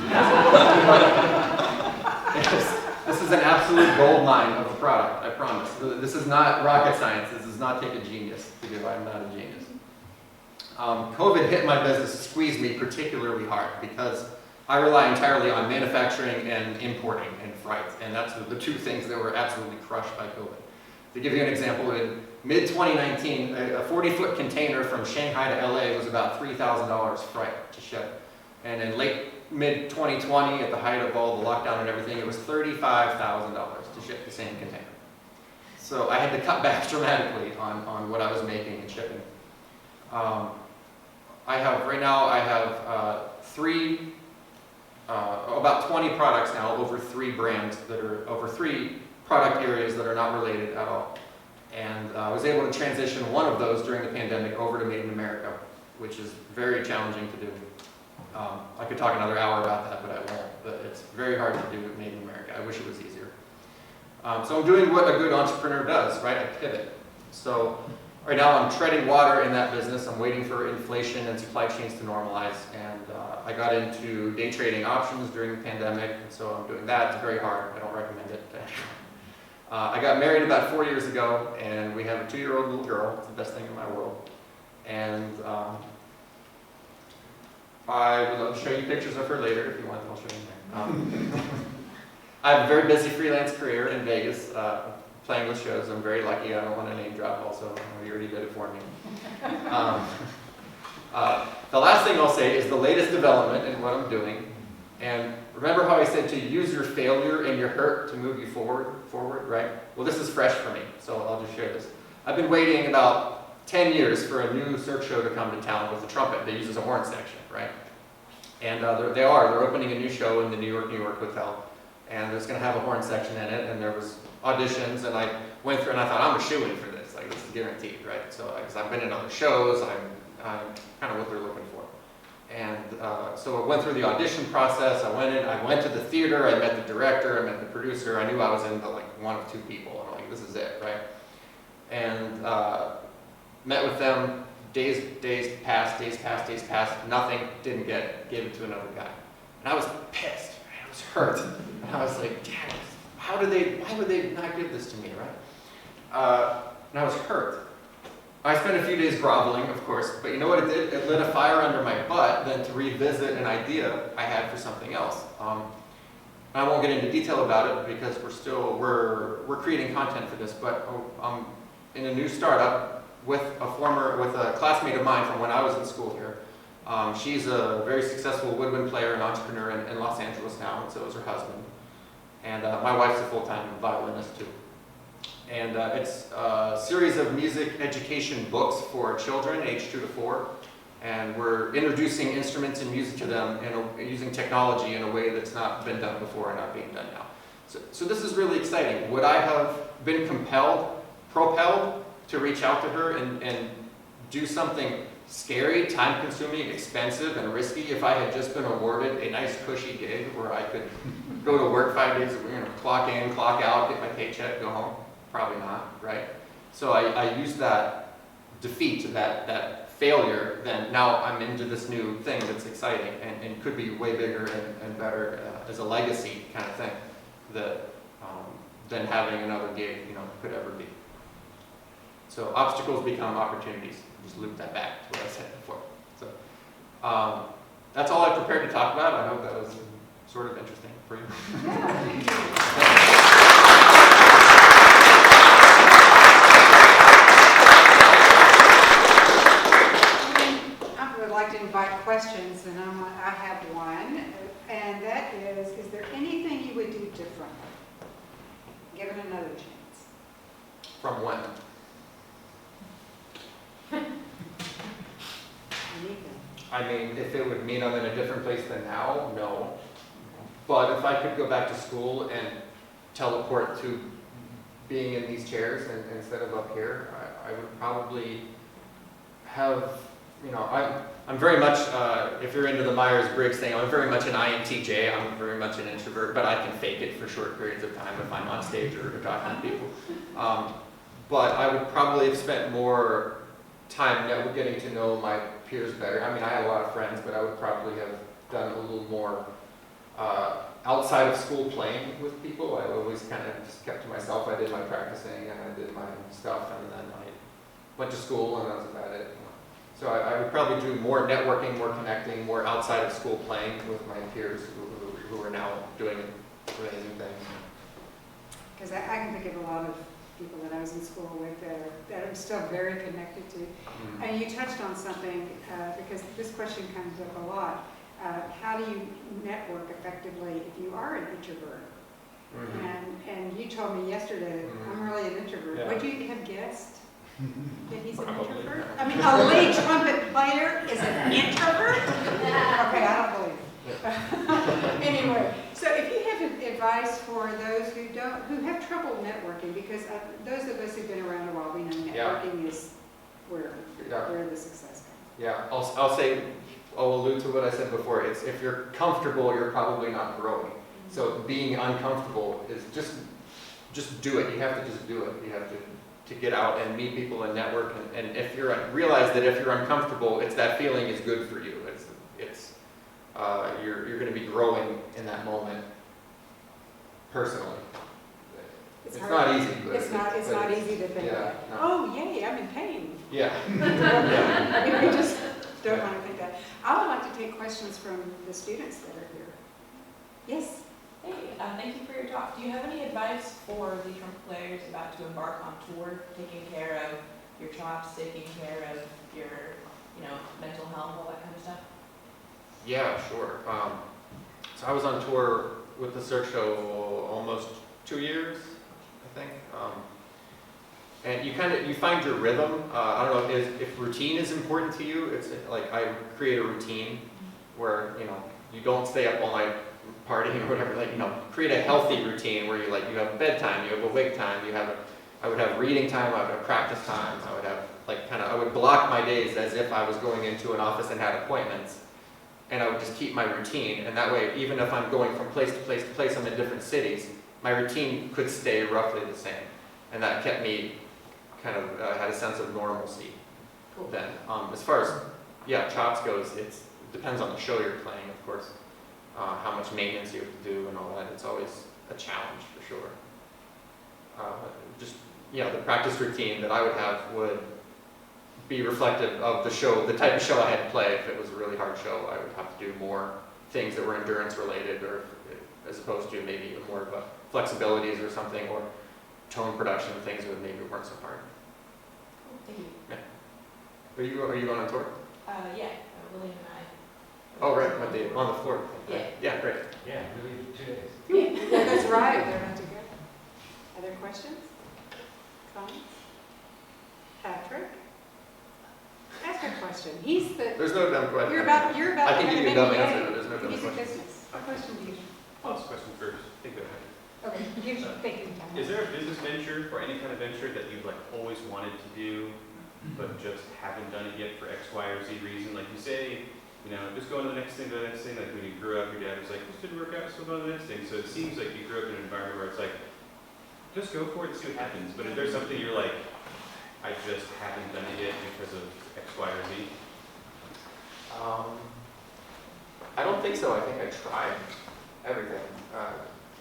H: This is an absolute gold mine of a product, I promise. This is not rocket science. This does not take a genius to do. I'm not a genius. COVID hit my business, squeezed me particularly hard because I rely entirely on manufacturing and importing and freight. And that's the two things that were absolutely crushed by COVID. To give you an example, in mid-2019, a 40-foot container from Shanghai to LA was about $3,000 freight to ship. And in mid-2020, at the height of all the lockdown and everything, it was $35,000 to ship the same container. So I had to cut back dramatically on what I was making and shipping. Right now I have about 20 products now over 3 brands that are over 3 product areas that are not related at all. And I was able to transition one of those during the pandemic over to Made in America, which is very challenging to do. I could talk another hour about that, but I won't. But it's very hard to do with Made in America. I wish it was easier. So I'm doing what a good entrepreneur does, right? I pivot. So right now I'm treading water in that business. I'm waiting for inflation and supply chains to normalize. And I got into day trading options during the pandemic. And so I'm doing that. It's very hard. I don't recommend it to anyone. I got married about 4 years ago, and we have a 2-year-old little girl. It's the best thing in my world. And I would love to show you pictures of her later if you want. I'll show you there. I have a very busy freelance career in Vegas, playing with shows. I'm very lucky. I don't want to name drop also. You already did it for me. The last thing I'll say is the latest development in what I'm doing. And remember how I said to use your failure and your hurt to move you forward, right? Well, this is fresh for me, so I'll just share this. I've been waiting about 10 years for a new Cirque show to come to town with a trumpet that uses a horn section, right? And they're opening a new show in the New York Hotel, and it's going to have a horn section in it, and there was auditions, and I went through and I thought, I'm a shoo-in for this, like this is guaranteed, right? So, because I've been in other shows, I'm kind of what they're looking for. And so I went through the audition process. I went to the theater. I met the director. I met the producer. I knew I was in the one of 2 people. I'm like, this is it, right? And met with them. Days passed. Nothing. Didn't get it. Gave it to another guy. And I was pissed. Right? I was hurt. And I was like, damn, why would they not give this to me, right? And I was hurt. I spent a few days groveling, of course, but you know what it did? It lit a fire under my butt then to revisit an idea I had for something else. I won't get into detail about it because we're creating content for this, but I'm in a new startup with a classmate of mine from when I was in school here. She's a very successful woodwind player and entrepreneur in Los Angeles now, and so is her husband. And my wife's a full-time violinist too. And it's a series of music education books for children aged 2 to 4. And we're introducing instruments and music to them using technology in a way that's not been done before and not being done now. So this is really exciting. Would I have been propelled to reach out to her and do something scary, time-consuming, expensive, and risky if I had just been awarded a nice cushy gig where I could go to work 5 days a week, clock in, clock out, get my paycheck, go home? Probably not, right? So I used that defeat, that failure, then now I'm into this new thing that's exciting and could be way bigger and better as a legacy kind of thing than having another gig, could ever be. So obstacles become opportunities. Just loop that back to what I said before. So that's all I prepared to talk about. I hope that was sort of interesting for you.
A: Yeah, thank you. I would like to invite questions, and I have one, and that is there anything you would do differently, given another chance?
H: From when?
A: Anything.
H: I mean, if it would mean I'm in a different place than now, no. But if I could go back to school and teleport to being in these chairs instead of up here, I would probably have, I'm very much, if you're into the Myers-Briggs thing, I'm very much an INTJ, I'm very much an introvert, but I can fake it for short periods of time if I'm on stage or talking to people. But I would probably have spent more time getting to know my peers better. I mean, I had a lot of friends, but I would probably have done a little more outside of school playing with people. I always kind of just kept to myself. I did my practicing and I did my stuff, and then I went to school, and that was about it. So I would probably do more networking, more connecting, more outside of school playing with my peers who are now doing amazing things.
A: Because I can think of a lot of people that I was in school with that I'm still very connected to.
H: Mm-hmm.
A: And you touched on something, because this question comes up a lot. How do you network effectively if you are an introvert?
H: Mm-hmm.
A: And you told me yesterday, I'm really an introvert.
H: Yeah.
A: Would you have guessed that he's an
H: Probably,
A: introvert?
H: yeah.
A: I mean, a lead trumpet player is an introvert? Okay, I don't believe it. Anyway, so if you have advice for those who have trouble networking, because those of us who've been around a while, we know networking is where the success comes.
H: Yeah, I'll allude to what I said before. It's if you're comfortable, you're probably not growing. So being uncomfortable is just do it. You have to just do it. You have to get out and meet people and network. And if realize that if you're uncomfortable, it's that feeling is good for you. You're going to be growing in that moment personally. It's not easy, but
A: it's not easy to think
H: yeah,
A: that.
H: no.
A: Oh, yay, I'm in pain.
H: Yeah.
A: I mean, we just don't want to think that. I would like to take questions from the students that are here. Yes?
J: Hey, thank you for your talk. Do you have any advice for the trumpet players about to embark on tour, taking care of your chops, taking care of your, mental health, all that kind of stuff?
H: Yeah, sure. So I was on tour with the Cirque Show almost 2 years, I think. And you find your rhythm. I don't know if routine is important to you. It's like I create a routine where you don't stay up all night partying or whatever. Create a healthy routine where you have bedtime, you have awake time, I would have reading time, I would have practice time, I would have I would block my days as if I was going into an office and had appointments. And I would just keep my routine, and that way, even if I'm going from place to place to place, I'm in different cities, my routine could stay roughly the same. And that kept me had a sense of normalcy.
J: Cool.
H: Then. As far as, chops goes, it depends on the show you're playing, of course, how much maintenance you have to do and all that. It's always a challenge, for sure. The practice routine that I would have would be reflective of the show, the type of show I had to play. If it was a really hard show, I would have to do more things that were endurance related, or as opposed to maybe more of a flexibilities or something, or tone production, things that maybe weren't so hard.
J: Thank you.
H: Are you going on tour?
J: Yeah, William and I.
H: Oh, right, on the floor.
J: Yeah.
H: Yeah, great.
I: Yeah, we leave 2 days.
A: Yeah, that's right, they're not together. Other questions? Comments? Patrick? Ask a question. He's the,
H: There's no dumb question.
A: you're about
H: I
A: to
H: can
A: have
H: give
A: an
H: you a dumb
A: MBA.
H: answer, but there's no dumb
A: Music
H: question.
A: business. What question do you have?
G: I'll ask a question first. Think about it.
A: Okay, thank you.
G: Is there a business venture or any kind of venture that you've like always wanted to do, but just haven't done it yet for X, Y, or Z reason? Like you say, you know, just go on to the next thing, to the next thing. Like when you grew up, your dad was like, this didn't work out, so go on to the next thing. So it seems like you grew up in an environment where it's like, just go for it and see what happens. But is there something you're like, I just haven't done it yet because of X, Y, or Z?
H: I don't think so. I think I tried everything.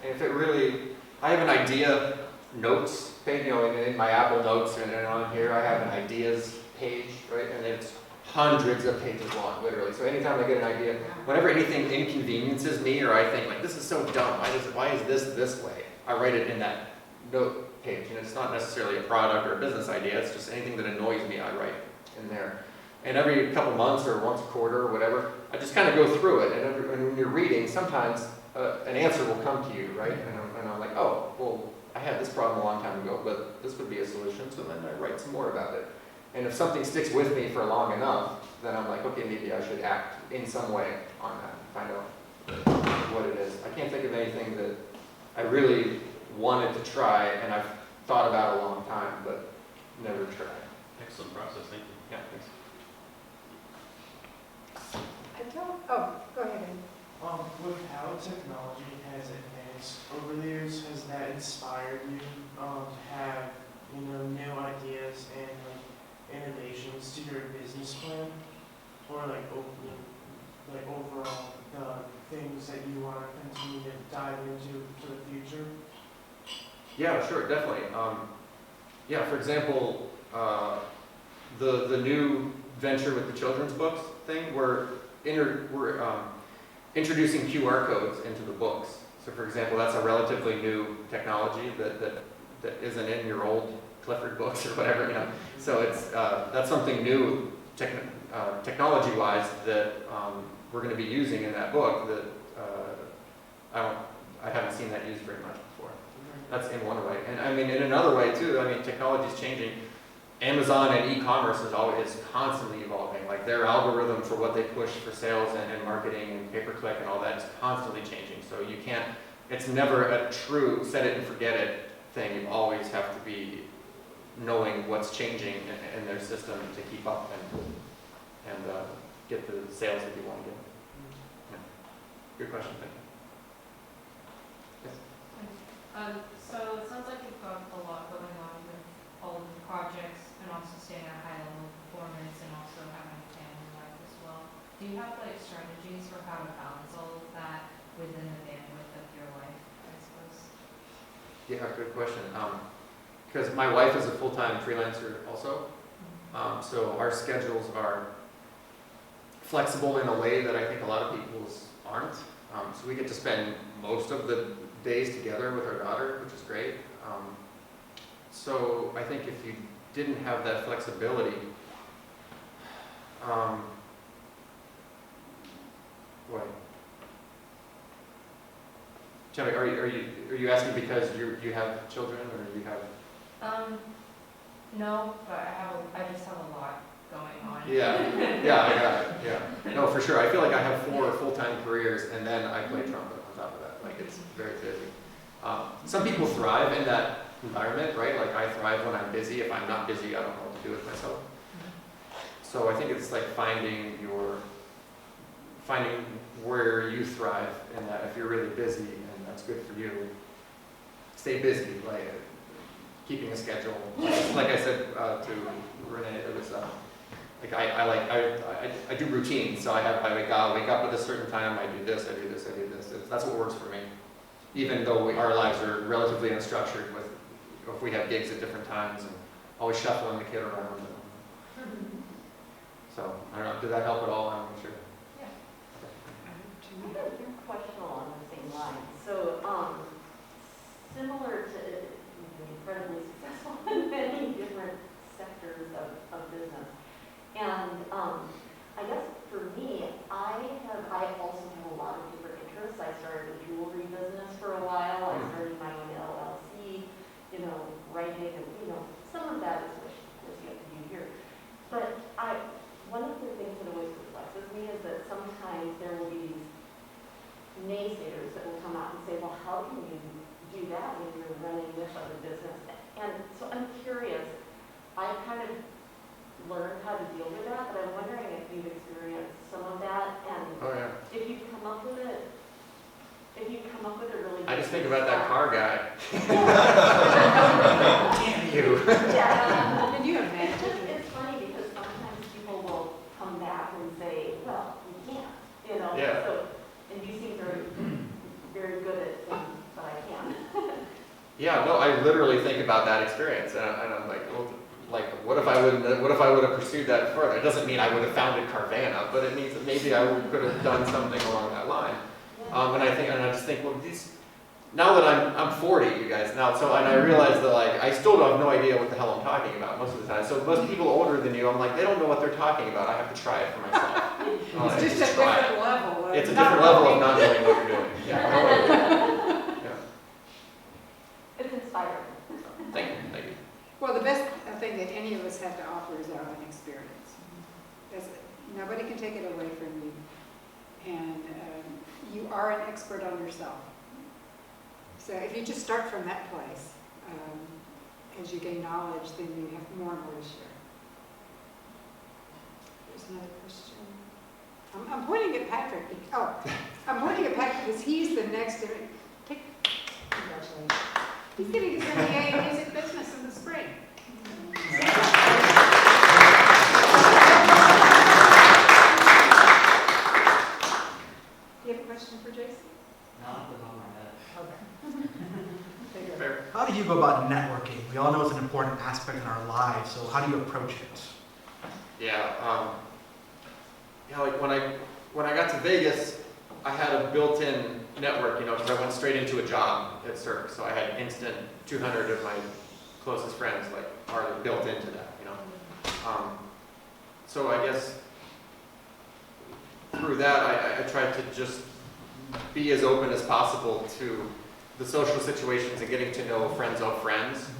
H: And if it really, I have an idea notes page, you know, in my Apple Notes and on here, I have an ideas page, right? And it's hundreds of pages long, literally. So anytime I get an idea, whenever anything inconveniences me, or I think like, this is so dumb, why is this way? I write it in that note page. And it's not necessarily a product or a business idea, it's just anything that annoys me, I write in there. And every couple months or once a quarter or whatever, I just kind of go through it. And when you're reading, sometimes an answer will come to you, right? And I'm like, oh, well, I had this problem a long time ago, but this would be a solution. So then I write some more about it. And if something sticks with me for long enough, then I'm like, okay, maybe I should act in some way on that, find out what it is. I can't think of anything that I really wanted to try and I've thought about a long time, but never tried.
G: Excellent process, thank you.
H: Yeah, thanks.
A: Go ahead, Amy.
K: With how technology has advanced over the years, has that inspired you to have, you know, new ideas and like innovations to your business plan, or like opening, like overall things that you want to continue to dive into for the future?
H: Yeah, sure, definitely. Yeah, for example, the new venture with the children's books thing, we're introducing QR codes into the books. So for example, that's a relatively new technology that isn't in your old Clifford books or whatever, you know. So it's that's something new technology-wise that we're going to be using in that book that I haven't seen that used very much before. That's in one way. And I mean, in another way too, I mean, technology is changing. Amazon and e-commerce is constantly evolving. Like their algorithm for what they push for sales and marketing and pay-per-click and all that is constantly changing. So you can't, it's never a true set it and forget it thing. You always have to be knowing what's changing in their system to keep up and get the sales that you want to get. Yeah. Good question, thank you. Yes.
L: So it sounds like you've got a lot going on with all of the projects and also staying at a high level of performance and also having a family life as well. Do you have like strategies for how to balance all of that within the bandwidth of your life, I suppose?
H: Yeah, good question. Because my wife is a full-time freelancer also, so our schedules are flexible in a way that I think a lot of people's aren't. So we get to spend most of the days together with our daughter, which is great. So I think if you didn't have that flexibility, Jenny, are you asking because you have children or you have?
L: No, but I just have a lot going on.
H: Yeah, I got it. Yeah, no, for sure. I feel like I have 4 full-time careers, and then I play trumpet on top of that. Like it's very busy. Some people thrive in that environment, right? Like I thrive when I'm busy. If I'm not busy, I don't know what to do with myself. So I think it's like finding where you thrive, and that if you're really busy and that's good for you, stay busy. Like keeping a schedule. Like I said to Renee, it was like I do routines. So I wake up at a certain time. I do this. I do this. I do this. That's what works for me. Even though our lives are relatively unstructured, with if we have gigs at different times and always shuffling the kid around. So I don't know. Did that help at all? I'm not sure.
A: I have 2
C: I have a question along the same line. So, similar to incredibly successful in many different sectors of business. And I guess for me, I also have a lot of different interests. I started a jewelry business for a while. I started my own LLC, writing, and some of that is what you have to do here. But one of the things that always perplexes me is that sometimes there will be these naysayers that will come out and say, well, how can you do that when you're running this other business? And so I'm curious, I kind of learned how to deal with that, but I'm wondering if you've experienced some of that, and if you've come up with it, really
H: I
C: good
H: just think about that car guy.
C: Damn
H: you.
C: Yeah.
A: Can you imagine?
C: It's funny because sometimes people will come back and say, well, you can't,
H: Yeah.
C: So, and you seem very good at things, but I can't.
H: Yeah, no, I literally think about that experience, and I'm like, well, what if I would have pursued that further? It doesn't mean I would have founded Carvana, but it means that maybe I could have done something along that line. And I just think, well, now that I'm 40, you guys, and I realize that I still have no idea what the hell I'm talking about most of the time. So most people older than you, I'm like, they don't know what they're talking about. I have to try it for myself.
A: It's just a different level.
H: It's a different level of not knowing what you're doing. Yeah.
C: It's inspiring.
H: Thank you.
A: Well, the best thing that any of us have to offer is our own experience. Nobody can take it away from you. And you are an expert on yourself. So if you just start from that place, as you gain knowledge, then you have more and more to share. There's another question. I'm pointing at Patrick. I'm pointing at Patrick because he's the next. Congratulations. He's getting his MBA in music business in the spring. Do you have a question for Jason?
M: No, I'm on my head.
A: Okay.
H: Fair.
M: How do you go about networking? We all know it's an important aspect in our lives, so how do you approach it?
H: Yeah, like when I got to Vegas, I had a built-in network, because I went straight into a job at Cirque, so I had instant 200 of my closest friends, are built into that, So I guess through that, I tried to just be as open as possible to the social situations and getting to know friends of friends.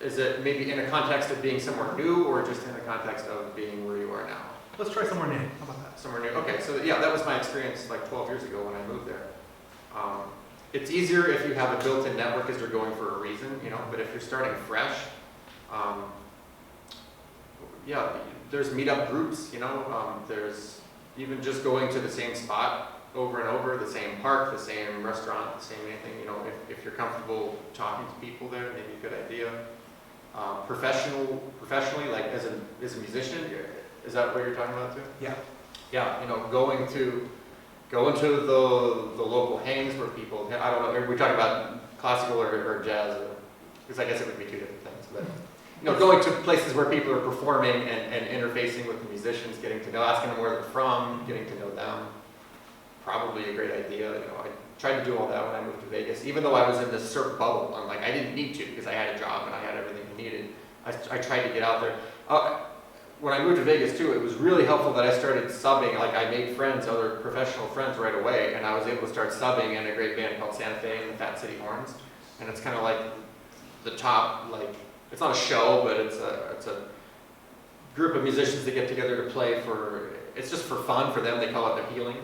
H: Is it maybe in a context of being somewhere new, or just in the context of being where you are now?
M: Let's try somewhere new. How about that?
H: Somewhere new. Okay, so yeah, that was my experience 12 years ago when I moved there. It's easier if you have a built-in network as you're going for a reason, but if you're starting fresh, yeah, there's meetup groups, there's even just going to the same spot over and over, the same park, the same restaurant, the same anything, if you're comfortable talking to people there, maybe a good idea. Professionally, like as a musician, is that what you're talking about too?
M: Yeah.
H: Yeah, going to the local hangs where people, I don't know, are we talking about classical or jazz? Because I guess it would be two different things, but going to places where people are performing and interfacing with the musicians, getting to know, asking them where they're from, getting to know them, probably a great idea. I tried to do all that when I moved to Vegas, even though I was in this Cirque bubble. I didn't need to because I had a job and I had everything I needed. I tried to get out there. When I moved to Vegas too, it was really helpful that I started subbing. I made friends, other professional friends right away, and I was able to start subbing in a great band called Santa Fe and the Fat City Horns. And it's kind of like the top, it's not a show, but it's a group of musicians that get together to play it's just for fun for them. They call it the healing.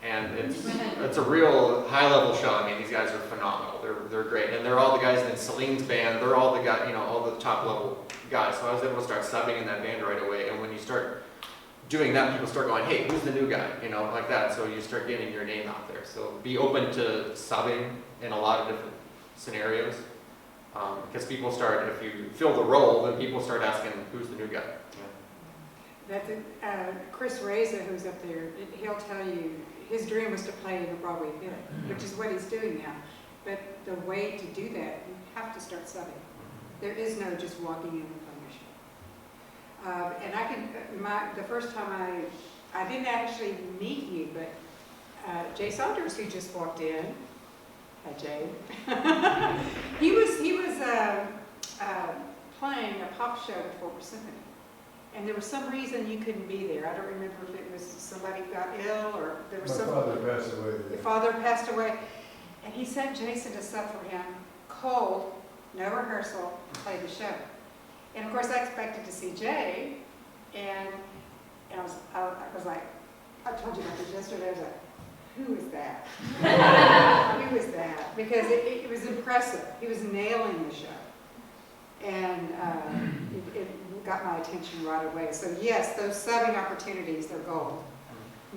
H: And it's a real high-level show. These guys are phenomenal. They're great, and they're all the guys in Celine's band. They're all the guys, all the top-level guys. So I was able to start subbing in that band right away. And when you start doing that, people start going, "Hey, who's the new guy?" Like that. So you start getting your name out there. So be open to subbing in a lot of different scenarios, because people start. If you fill the role, then people start asking, "Who's the new guy?"
A: That's Chris Reza, who's up there. He'll tell you his dream was to play in a Broadway pit, which is what he's doing now. But the way to do that, you have to start subbing. There is no just walking in and playing a show. And the first time I I didn't actually meet you, but Jay Saunders, who just walked in, hi Jay, he was playing a pop show at Fort Worth Symphony. And there was some reason you couldn't be there. I don't remember if it was somebody got ill or there was some.
I: My father passed away.
A: Your father passed away. And he sent Jason to sub for him, cold, no rehearsal, play the show. And of course I expected to see Jay, and I was like, I told you about this yesterday, I was like, who is that? Who is that? Because it was impressive. He was nailing the show. And it got my attention right away. So yes, those subbing opportunities, they're gold.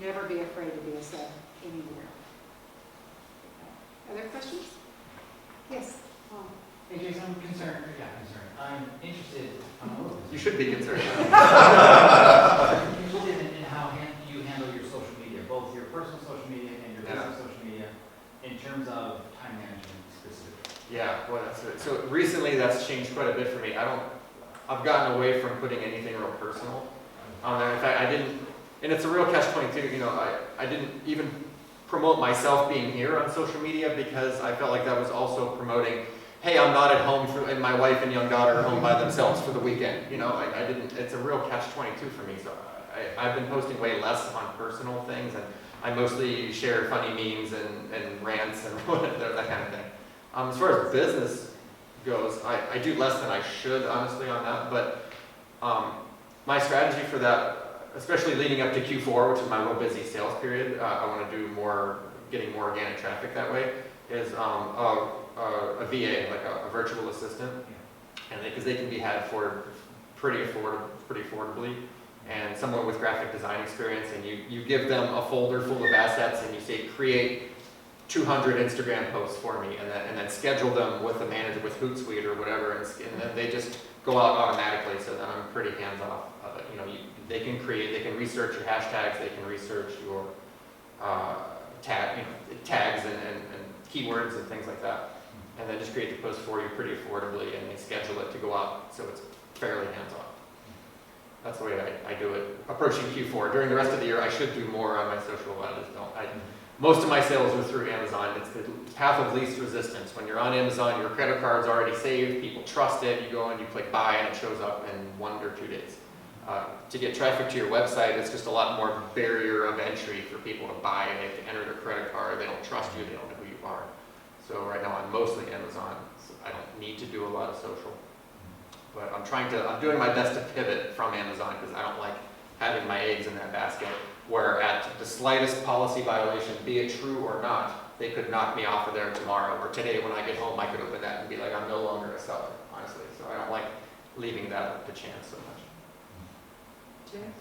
A: Never be afraid to be a sub anywhere. Other questions? Yes.
N: Hey Jason, I'm concerned. I'm interested.
H: You should be concerned.
N: I'm interested in how you handle your social media, both your personal social media and your business social media, in terms of time management specifically.
H: Yeah, well, that's it. So recently that's changed quite a bit for me. I've gotten away from putting anything real personal on there. In fact, I didn't, and it's a real catch-22, you know, I didn't even promote myself being here on social media because I felt like that was also promoting, hey, I'm not at home and my wife and young daughter are home by themselves for the weekend. You know, I didn't, it's a real catch-22 for me. So I've been posting way less on personal things, and I mostly share funny memes and rants and that kind of thing. As far as business goes, I do less than I should, honestly, on that, but my strategy for that, especially leading up to Q4, which is my real busy sales period, I want to do more, getting more organic traffic that way, is a VA, like a virtual assistant, and because they can be had for pretty affordably, and someone with graphic design experience, and you give them a folder full of assets, and you say, create 200 Instagram posts for me, and then schedule them with the manager, with Hootsuite or whatever, and then they just go out automatically, so then I'm pretty hands-off of it. You know, they can research your hashtags, they can research your tags and keywords and things like that, and then just create the post for you pretty affordably, and they schedule it to go out, so it's fairly hands-off. That's the way I do it. Approaching Q4. During the rest of the year, I should do more on my social. I just don't. Most of my sales are through Amazon. It's the path of least resistance. When you're on Amazon, your credit card's already saved, people trust it, you go and you click buy and it shows up in 1 or 2 days. To get traffic to your website, it's just a lot more barrier of entry for people to buy, and they have to enter their credit card, they don't trust you, they don't know who you are. So right now I'm mostly Amazon, so I don't need to do a lot of social. But I'm doing my best to pivot from Amazon because I don't like having my eggs in that basket, where at the slightest policy violation, be it true or not, they could knock me off of there tomorrow, or today when I get home I could open that and be like, I'm no longer a seller, honestly. So I don't like leaving that up to chance so much.
A: Jen?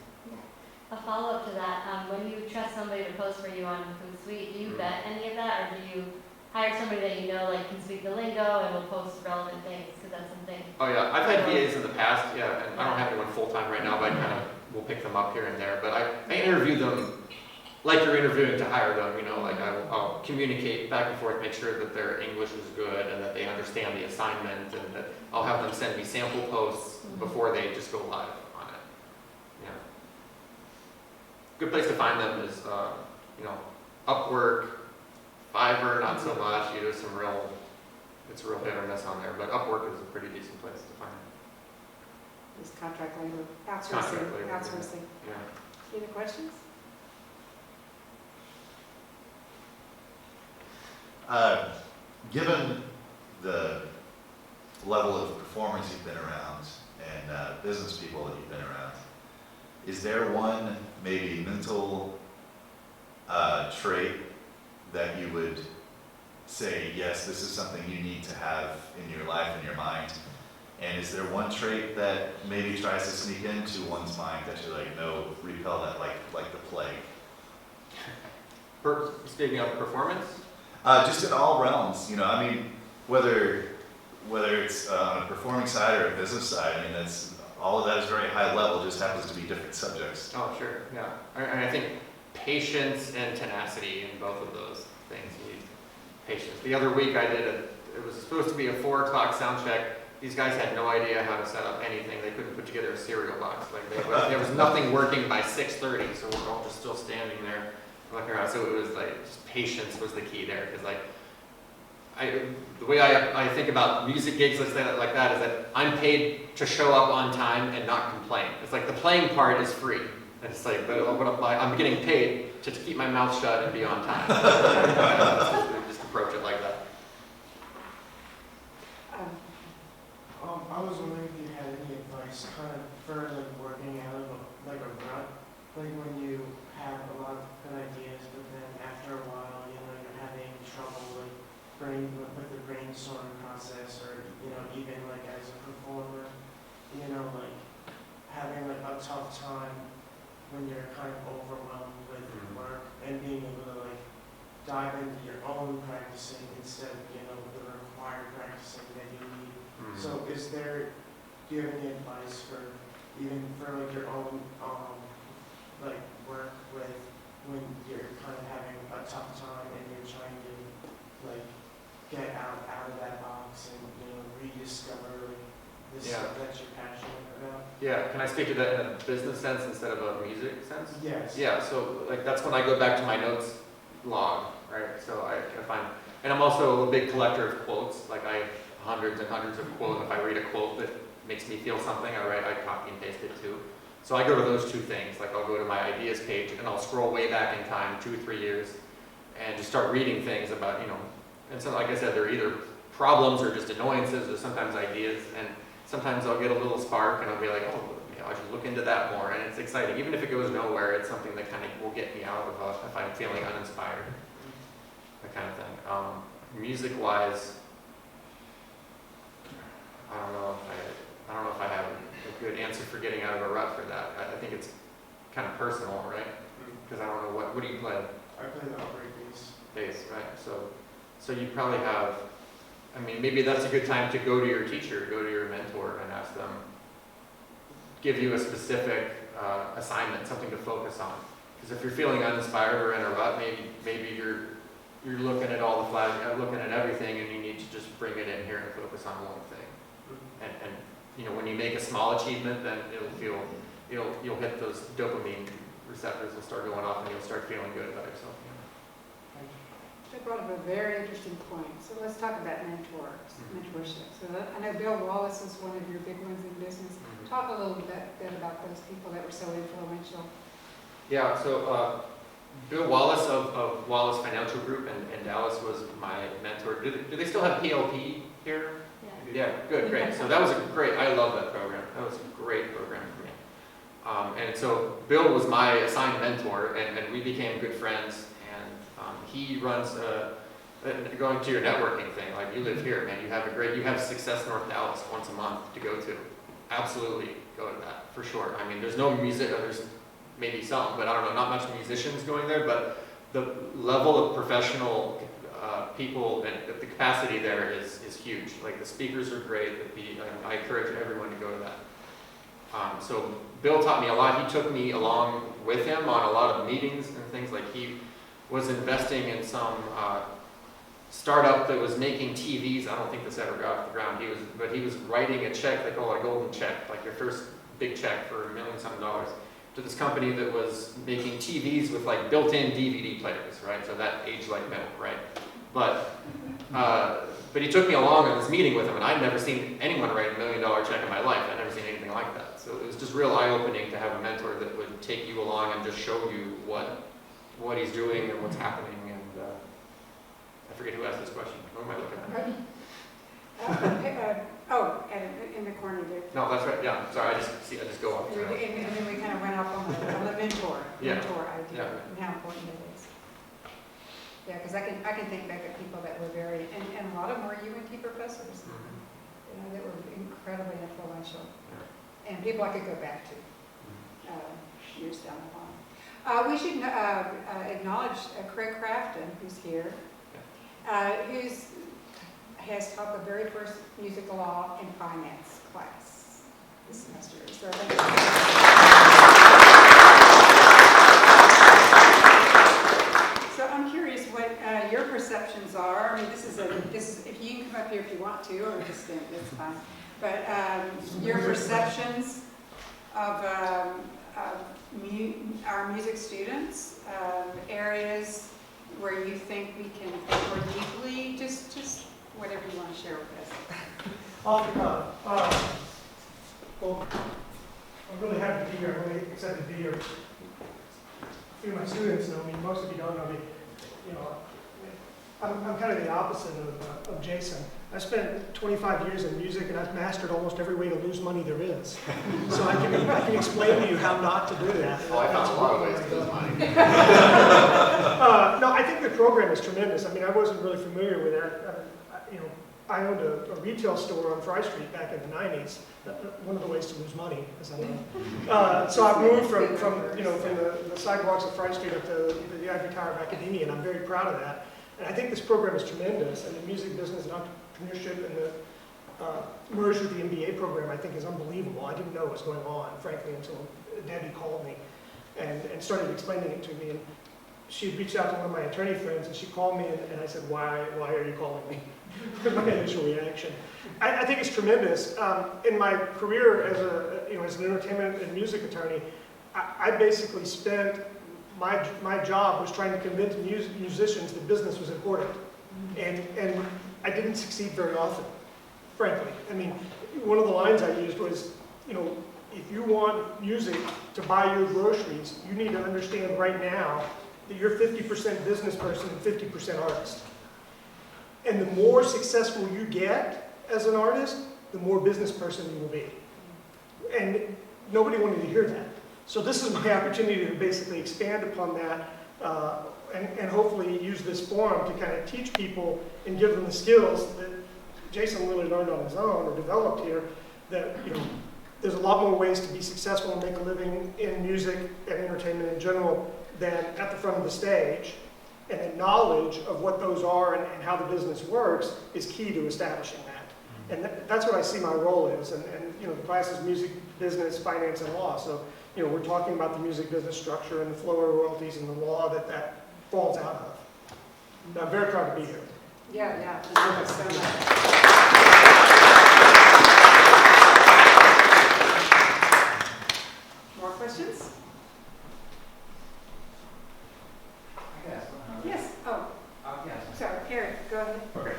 C: A follow-up to that, when you trust somebody to post for you on Hootsuite, do you vet any of that, or do you hire somebody that you know like can speak the lingo and will post relevant things, because that's something.
H: Oh yeah, I've had VAs in the past, yeah, and I don't have anyone full-time right now, but I kind of will pick them up here and there. But I interview them like you're interviewing to hire them, you know, like I'll communicate back and forth, make sure that their English is good and that they understand the assignment, and that I'll have them send me sample posts before they just go live on it. Yeah. Good place to find them is, you know, Upwork, Fiverr, not so much. It's a real hit or miss on there, but Upwork is a pretty decent place to find it.
A: It's contract labor, outsourcing.
H: Yeah.
A: Any questions?
O: Given the level of performers you've been around and business people that you've been around, is there one maybe mental trait that you would say, yes, this is something you need to have in your life, in your mind? And is there one trait that maybe tries to sneak into one's mind that you're like, no, repel that like the plague?
H: Speaking of performance?
O: Just in all realms, you know, I mean, whether it's on a performing side or a business side, I mean, all of that is very high level, just happens to be different subjects.
H: Oh, sure, yeah. And I think patience and tenacity in both of those things. You need patience. The other week it was supposed to be a 4 o'clock sound check, these guys had no idea how to set up anything. They couldn't put together a cereal box. Like there was nothing working by 6:30, so we're all just still standing there looking around. So it was like just patience was the key there, because like the way I think about music gigs like that is that I'm paid to show up on time and not complain. It's like the playing part is free. It's like, but I'm getting paid to keep my mouth shut and be on time. Just approach it like that.
K: I was wondering if you had any advice kind of for like working out of like a rut, like when you have a lot of good ideas, but then after a while, you know, you're having trouble like with the brainstorming process, or you know, even like as a performer, you know, like having like a tough time when you're kind of overwhelmed with work and being able to like dive into your own practicing instead of, you know, the required practicing that you need. So do you have any advice for even for like your own like work with when you're kind of having a tough time and you're trying to like get out of that box and, you know, rediscover like this stuff that you're passionate about?
H: Yeah, can I speak to that in a business sense instead of a music sense?
K: Yes.
H: Yeah, so like that's when I go back to my notes log, right? So I find, and I'm also a big collector of quotes. Like I have hundreds and hundreds of quotes. If I read a quote that makes me feel something, I copy and paste it too. So I go to those two things. Like I'll go to my ideas page and I'll scroll way back in time, 2 or 3 years, and just start reading things about, you know, and so like I said, they're either problems or just annoyances or sometimes ideas, and sometimes I'll get a little spark and I'll be like, oh, you know, I should look into that more, and it's exciting. Even if it goes nowhere, it's something that kind of will get me out of if I'm feeling uninspired, that kind of thing. Music-wise, I don't know if I have a good answer for getting out of a rut for that. I think it's kind of personal, right? Because I don't know what do you play?
K: I play the upright bass.
H: Bass, right? So you probably have. I mean, maybe that's a good time to go to your teacher, go to your mentor, and ask them, give you a specific assignment, something to focus on. Because if you're feeling uninspired or in a rut, maybe you're looking at all the flags, looking at everything, and you need to just bring it in here and focus on one thing. And you know, when you make a small achievement, then you'll hit those dopamine receptors will start going off, and you'll start feeling good about yourself.
A: They brought up a very interesting point. So let's talk about mentorship. So I know Bill Wallace is one of your big ones in business. Talk a little bit about those people that were so influential.
H: Yeah, so Bill Wallace of Wallace Financial Group in Dallas was my mentor. Do they still have PLP here? Yeah, good, great. So that was I love that program. That was a great program for me. And so Bill was my assigned mentor, and we became good friends. He runs, going to your networking thing, like you live here, man, you have Success North Dallas once a month to go to. Absolutely go to that, for sure. I mean, there's no music, there's maybe some, but I don't know, not much musicians going there, but the level of professional people and the capacity there is huge. Like the speakers are great, I encourage everyone to go to that. So Bill taught me a lot. He took me along with him on a lot of meetings and things. Like he was investing in some startup that was making TVs. I don't think this ever got off the ground. He was writing a check, they call it a golden check, like your first big check for $1 million something to this company that was making TVs with like built-in DVD players, right? So that aged like milk, right? But he took me along on this meeting with him, and I'd never seen anyone write $1 million check in my life. I'd never seen anything like that. So it was just real eye-opening to have a mentor that would take you along and just show you what he's doing and what's happening. And I forget who asked this question. Who am I looking at?
A: In the corner there.
H: No, that's right. Yeah, sorry. I just go off.
A: And then we kind of went off on the mentor idea and how important it is. Yeah, because I can think back at people that were very, and a lot of them were UNT professors, you know, that were incredibly influential, and people I could go back to years down the line. We should acknowledge Craig Crafton, who's here, who has taught the very first music law and finance class this semester. So I'm curious what your perceptions are. I mean, this is if you can come up here if you want to, or just stand, that's fine. But your perceptions of our music students, areas where you think we can think more deeply, just whatever you want to share with us.
P: Off the cuff. Well, I'm really happy to be here. I'm really excited to be here. A few of my students know me. Most of you don't know me. You know, I'm kind of the opposite of Jason. I spent 25 years in music, and I've mastered almost every way to lose money there is. So I can explain to you how not to do that.
H: Oh, I found a lot of ways to lose money.
P: No, I think the program is tremendous. I mean, I wasn't really familiar with that. I owned a retail store on Fry Street back in the 90s. One of the ways to lose money, as I know. So I've moved from the sidewalks of Fry Street up to the Ivory Tower of Academia, and I'm very proud of that. And I think this program is tremendous, and the music business and entrepreneurship and the merge with the MBA program, I think, is unbelievable. I didn't know what was going on, frankly, until Debbie called me and started explaining it to me. And she had reached out to one of my attorney friends, and she called me, and I said, why are you calling me? My initial reaction. I think it's tremendous. In my career as an entertainment and music attorney, I basically spent my job was trying to convince musicians that business was important, and I didn't succeed very often, frankly. I mean, one of the lines I used was, if you want music to buy your groceries, you need to understand right now that you're 50% business person and 50% artist. And the more successful you get as an artist, the more business person you will be. And nobody wanted to hear that. So this is my opportunity to basically expand upon that and hopefully use this forum to kind of teach people and give them the skills that Jason really learned on his own or developed here, that there's a lot more ways to be successful and make a living in music and entertainment in general than at the front of the stage. And the knowledge of what those are and how the business works is key to establishing that. And that's what I see my role is. And the class is music, business, finance, and law. So we're talking about the music business structure and the flow of royalties and the law that falls out of. And I'm very proud to be here.
A: Yeah, thank you so much. More questions? Yes. Oh.
Q: Yes.
A: Sorry, Eric, go ahead.
Q: Okay.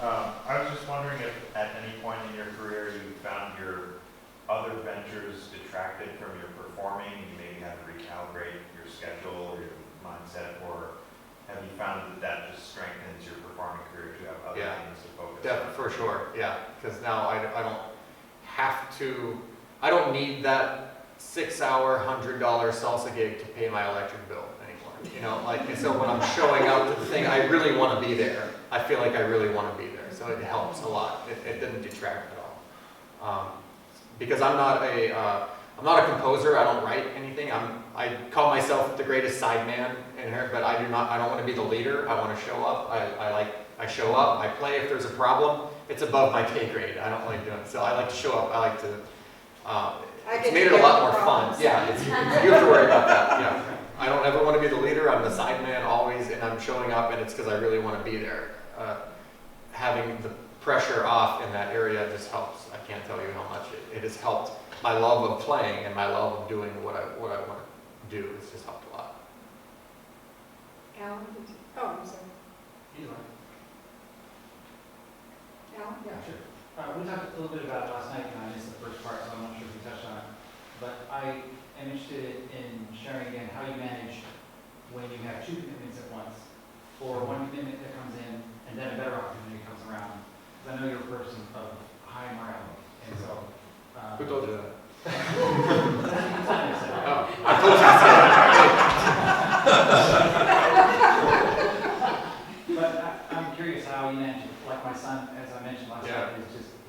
Q: I was just wondering if at any point in your career you found your other ventures detracted from your performing, and you maybe had to recalibrate your schedule or your mindset, or have you found that just strengthens your performing career to have other things to focus on?
H: For sure, yeah. Because now I don't have to, I don't need that 6-hour, $100 salsa gig to pay my electric bill. And so when I'm showing up to the thing, I really want to be there. I feel like I really want to be there, so it helps a lot. It didn't detract at all. Because I'm not a composer. I don't write anything. I call myself the greatest sideman in here, but I don't want to be the leader. I want to show up. I show up. I play if there's a problem. It's above my pay grade. I don't like doing it, so I like to show up. I like to. It's made it a lot more fun. Yeah, you have to worry about that. Yeah. I don't ever want to be the leader. I'm the side man always, and I'm showing up, and it's because I really want to be there. Having the pressure off in that area just helps. I can't tell you how much it has helped my love of playing and my love of doing what I want to do. It's just helped a lot.
A: Alan, I'm sorry. Alan?
N: Yeah, sure. We talked a little bit about it last night, and I missed the first part, so I'm not sure if we touched on it. But I am interested in sharing again how you manage when you have two commitments at once, or one commitment that comes in and then a better opportunity comes around. Because I know you're a person of high morale, and so.
H: Who told you that?
N: I said that.
H: Oh, I told you to say that.
N: But I'm curious how you manage it. Like my son, as I mentioned last night,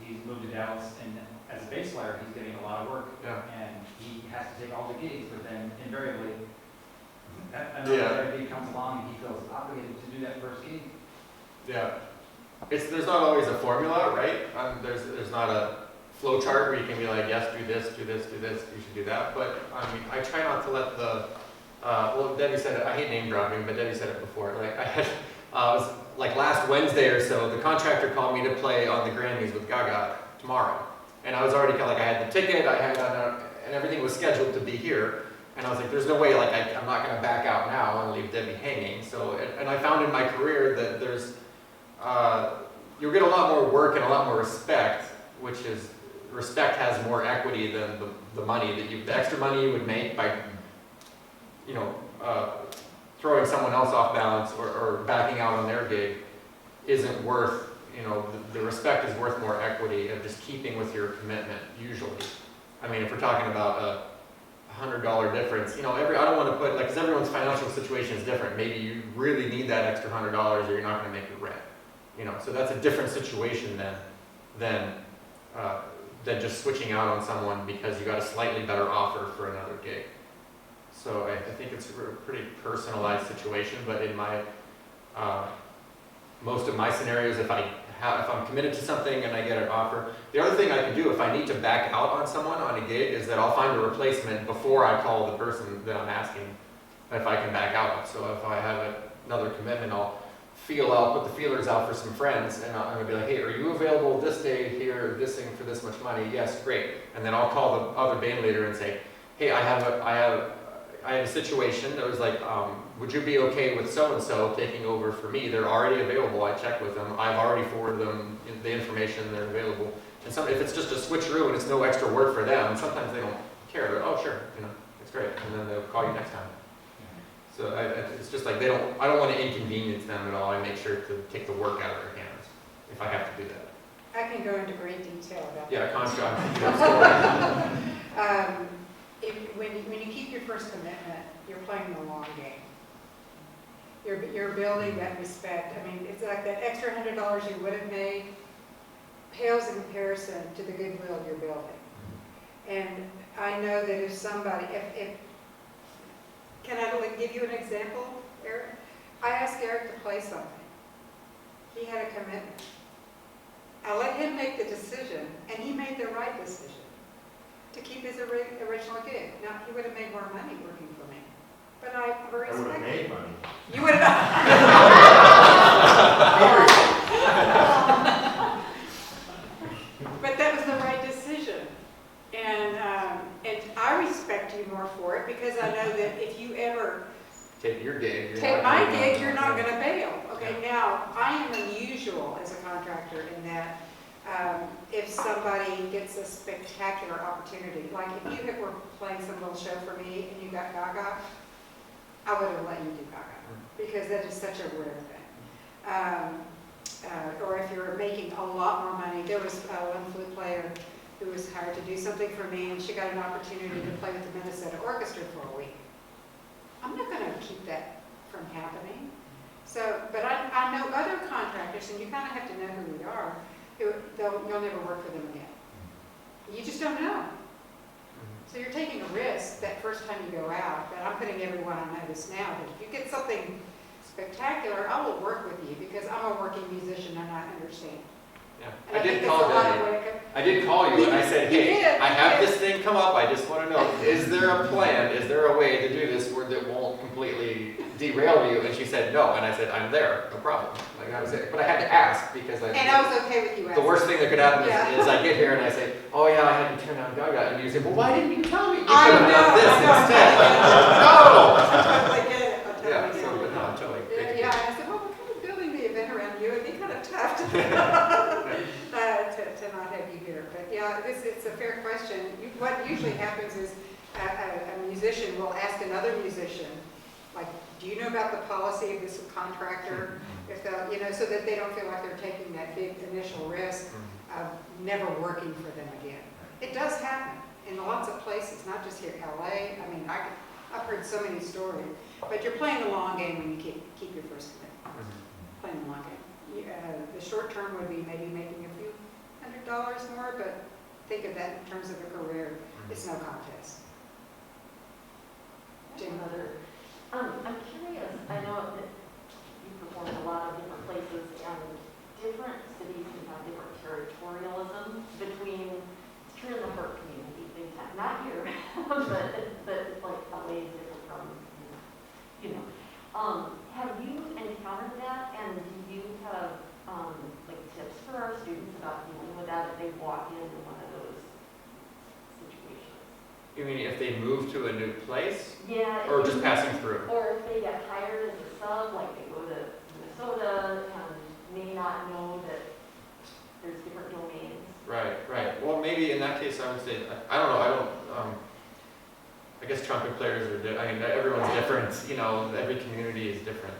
N: he's moved to Dallas, and as a bass player, he's getting a lot of work, and he has to take all the gigs, but then invariably, another gig comes along, and he feels obligated to do that first gig.
H: Yeah, there's not always a formula, right? There's not a flow chart where you can be like, yes, do this, do this, do this, you should do that. But I mean, I try not to let well, Debbie said it. I hate name dropping, but Debbie said it before. Like it was like last Wednesday or so, the contractor called me to play on the Grammys with Gaga tomorrow. And I was already kind of like, I had the ticket, and everything was scheduled to be here. And I was like, there's no way, like, I'm not going to back out now and leave Debbie hanging. So, and I found in my career that there's, you'll get a lot more work and a lot more respect, which is, respect has more equity than the money that the extra money you would make by, you know, throwing someone else off balance or backing out on their gig isn't worth, you know, the respect is worth more equity of just keeping with your commitment, usually. I mean, if we're talking about a $100 difference, you know, I don't want to put, like, because everyone's financial situation is different. Maybe you really need that extra $100 or you're not going to make your rent. You know, so that's a different situation than just switching out on someone because you got a slightly better offer for another gig. So I think it's a pretty personalized situation, but in my, most of my scenarios, if I'm committed to something and I get an offer, the other thing I can do if I need to back out on someone on a gig is that I'll find a replacement before I call the person that I'm asking if I can back out. So if I have another commitment, I'll put the feelers out for some friends, and I'm gonna be like, hey, are you available this day here, this thing for this much money? Yes, great. And then I'll call the other band leader and say, hey, I have a situation that was like, would you be okay with so-and-so taking over for me? They're already available. I checked with them. I've already forwarded them the information. They're available. And if it's just a switcheroo and it's no extra work for them, sometimes they don't care. They're, oh, sure, you know, it's great. And then they'll call you next time. So it's just like I don't want to inconvenience them at all. I make sure to take the work out of their hands if I have to do that.
A: I can go into great detail about
H: Yeah,
A: that.
H: contract.
A: When you keep your first commitment, you're playing the long game. You're building that respect. I mean, it's like that extra $100 you would have made pales in comparison to the goodwill you're building. And I know that if somebody, can I give you an example, Eric? I asked Eric to play something. He had a commitment. I let him make the decision, and he made the right decision to keep his original gig. Now, he would have made more money working for me, but I respect
Q: I would have made money.
A: You would have. But that was the right decision, and I respect you more for it because I know that if you ever
H: Take your gig.
A: take my gig, you're not going to bail. Okay, now I am unusual as a contractor in that if somebody gets a spectacular opportunity, like if you were playing some little show for me and you got Gaga, I would have let you do Gaga because that is such a rare thing. Or if you're making a lot more money, there was one flute player who was hired to do something for me, and she got an opportunity to play with the Minnesota Orchestra for a week. I'm not going to keep that from happening. So, but I know other contractors, and you kind of have to know who we are, who you'll never work for them again. You just don't know. So you're taking a risk that first time you go out, but I'm putting everyone on notice now that if you get something spectacular, I will work with you because I'm a working musician and I understand.
H: Yeah.
A: And
H: I did call you and I said, hey, I have this thing come up. I just want to know, is there a plan? Is there a way to do this where that won't completely derail you? And she said, no. And I said, I'm there. No problem. Like that was it. But I had to ask because
A: And I was okay with you asking.
H: The worst thing that could happen is I get here and I say, oh yeah, I had to turn down Gaga. And you say, well, why didn't you tell me? You could have done this instead. No!
A: I get it.
H: Yeah, so, but no, I'm totally.
A: Yeah, I said, well, we're kind of building the event around you. It'd be kind of tough to not have you here. But yeah, it's a fair question. What usually happens is a musician will ask another musician, like, do you know about the policy of this contractor? If so that they don't feel like they're taking that big initial risk of never working for them again. It does happen in lots of places, not just here in LA. I mean, I've heard so many stories. But you're playing the long game when you keep your first commitment. Playing the long game. The short term would be maybe making a few $100 more, but think of that in terms of a career. It's no contest.
C: I'm curious. I know that you perform in a lot of different places, and different cities can have different territorialism between. It's true in the Hurt community, big time. Not here, but like LA is different from. Have you encountered that, and do you have like tips for our students about dealing with that if they walk into one of those
H: You mean if they move to a new place?
C: Yeah.
H: Or
C: if
H: just
C: they-
H: passing through?
C: Or if they get hired as a sub, like they go to Minnesota and may not know that there's different domains.
H: Right, right. Well, maybe in that case, I would say, I don't know, I guess trumpet players are, I mean, everyone's different, you know, every community is different.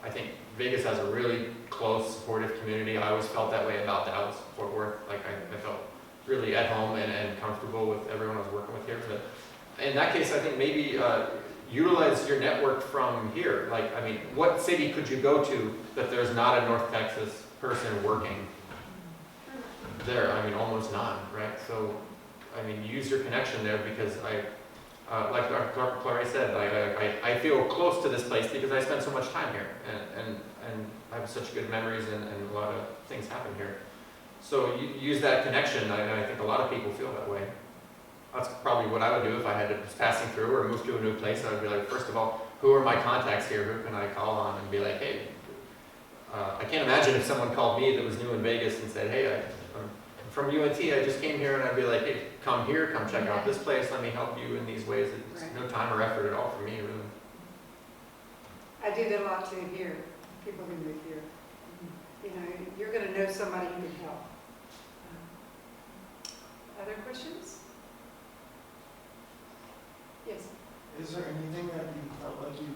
H: I think Vegas has a really close, supportive community. I always felt that way about Dallas, Fort Worth. Like, I felt really at home and comfortable with everyone I was working with here. But in that case, I think maybe utilize your network from here. Like, I mean, what city could you go to that there's not a North Texas person working there? I mean, almost none, right? So, I mean, use your connection there because like Dr. Clary said, I feel close to this place because I spend so much time here and I have such good memories and a lot of things happen here. So you use that connection. I think a lot of people feel that way. That's probably what I would do if I had to just passing through or move to a new place. I would be like, first of all, who are my contacts here? Who can I call on and be like, hey, I can't imagine if someone called me that was new in Vegas and said, hey, I'm from UNT, I just came here, and I'd be like, hey, come here, come check out this place, let me help you in these ways. It's no time or effort at all for me, really.
A: I do that a lot too here, people who move here. You know, you're going to know somebody who can help. Other questions? Yes.
K: Is there anything that you felt like you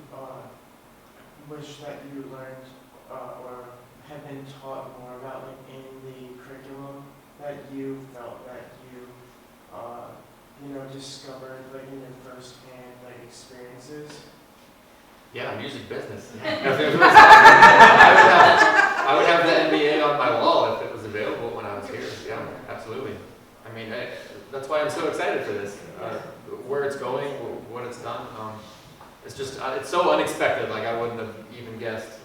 K: wish that you learned or had been taught more about, like in the curriculum, that you felt that you know, discovered like in your first-hand like experiences?
H: Yeah, music business. I would have the MBA on my wall if it was available when I was here. Yeah, absolutely. I mean, that's why I'm so excited for this. Where it's going, what it's done. It's just, it's so unexpected. Like I wouldn't have even guessed.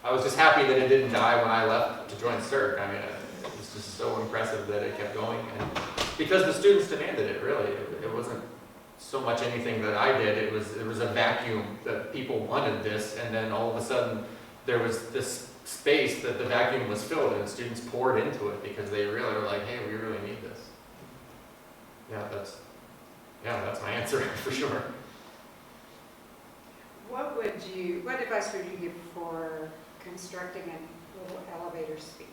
H: I was just happy that it didn't die when I left to join CERC. I mean, it was just so impressive that it kept going, and because the students demanded it. Really, it wasn't so much anything that I did. It was a vacuum that people wanted this, and then all of a sudden there was this space that the vacuum was filled, and students poured into it because they really were like, hey, we really need this. Yeah, that's my answer for sure.
A: What advice would you give for constructing a little elevator speech?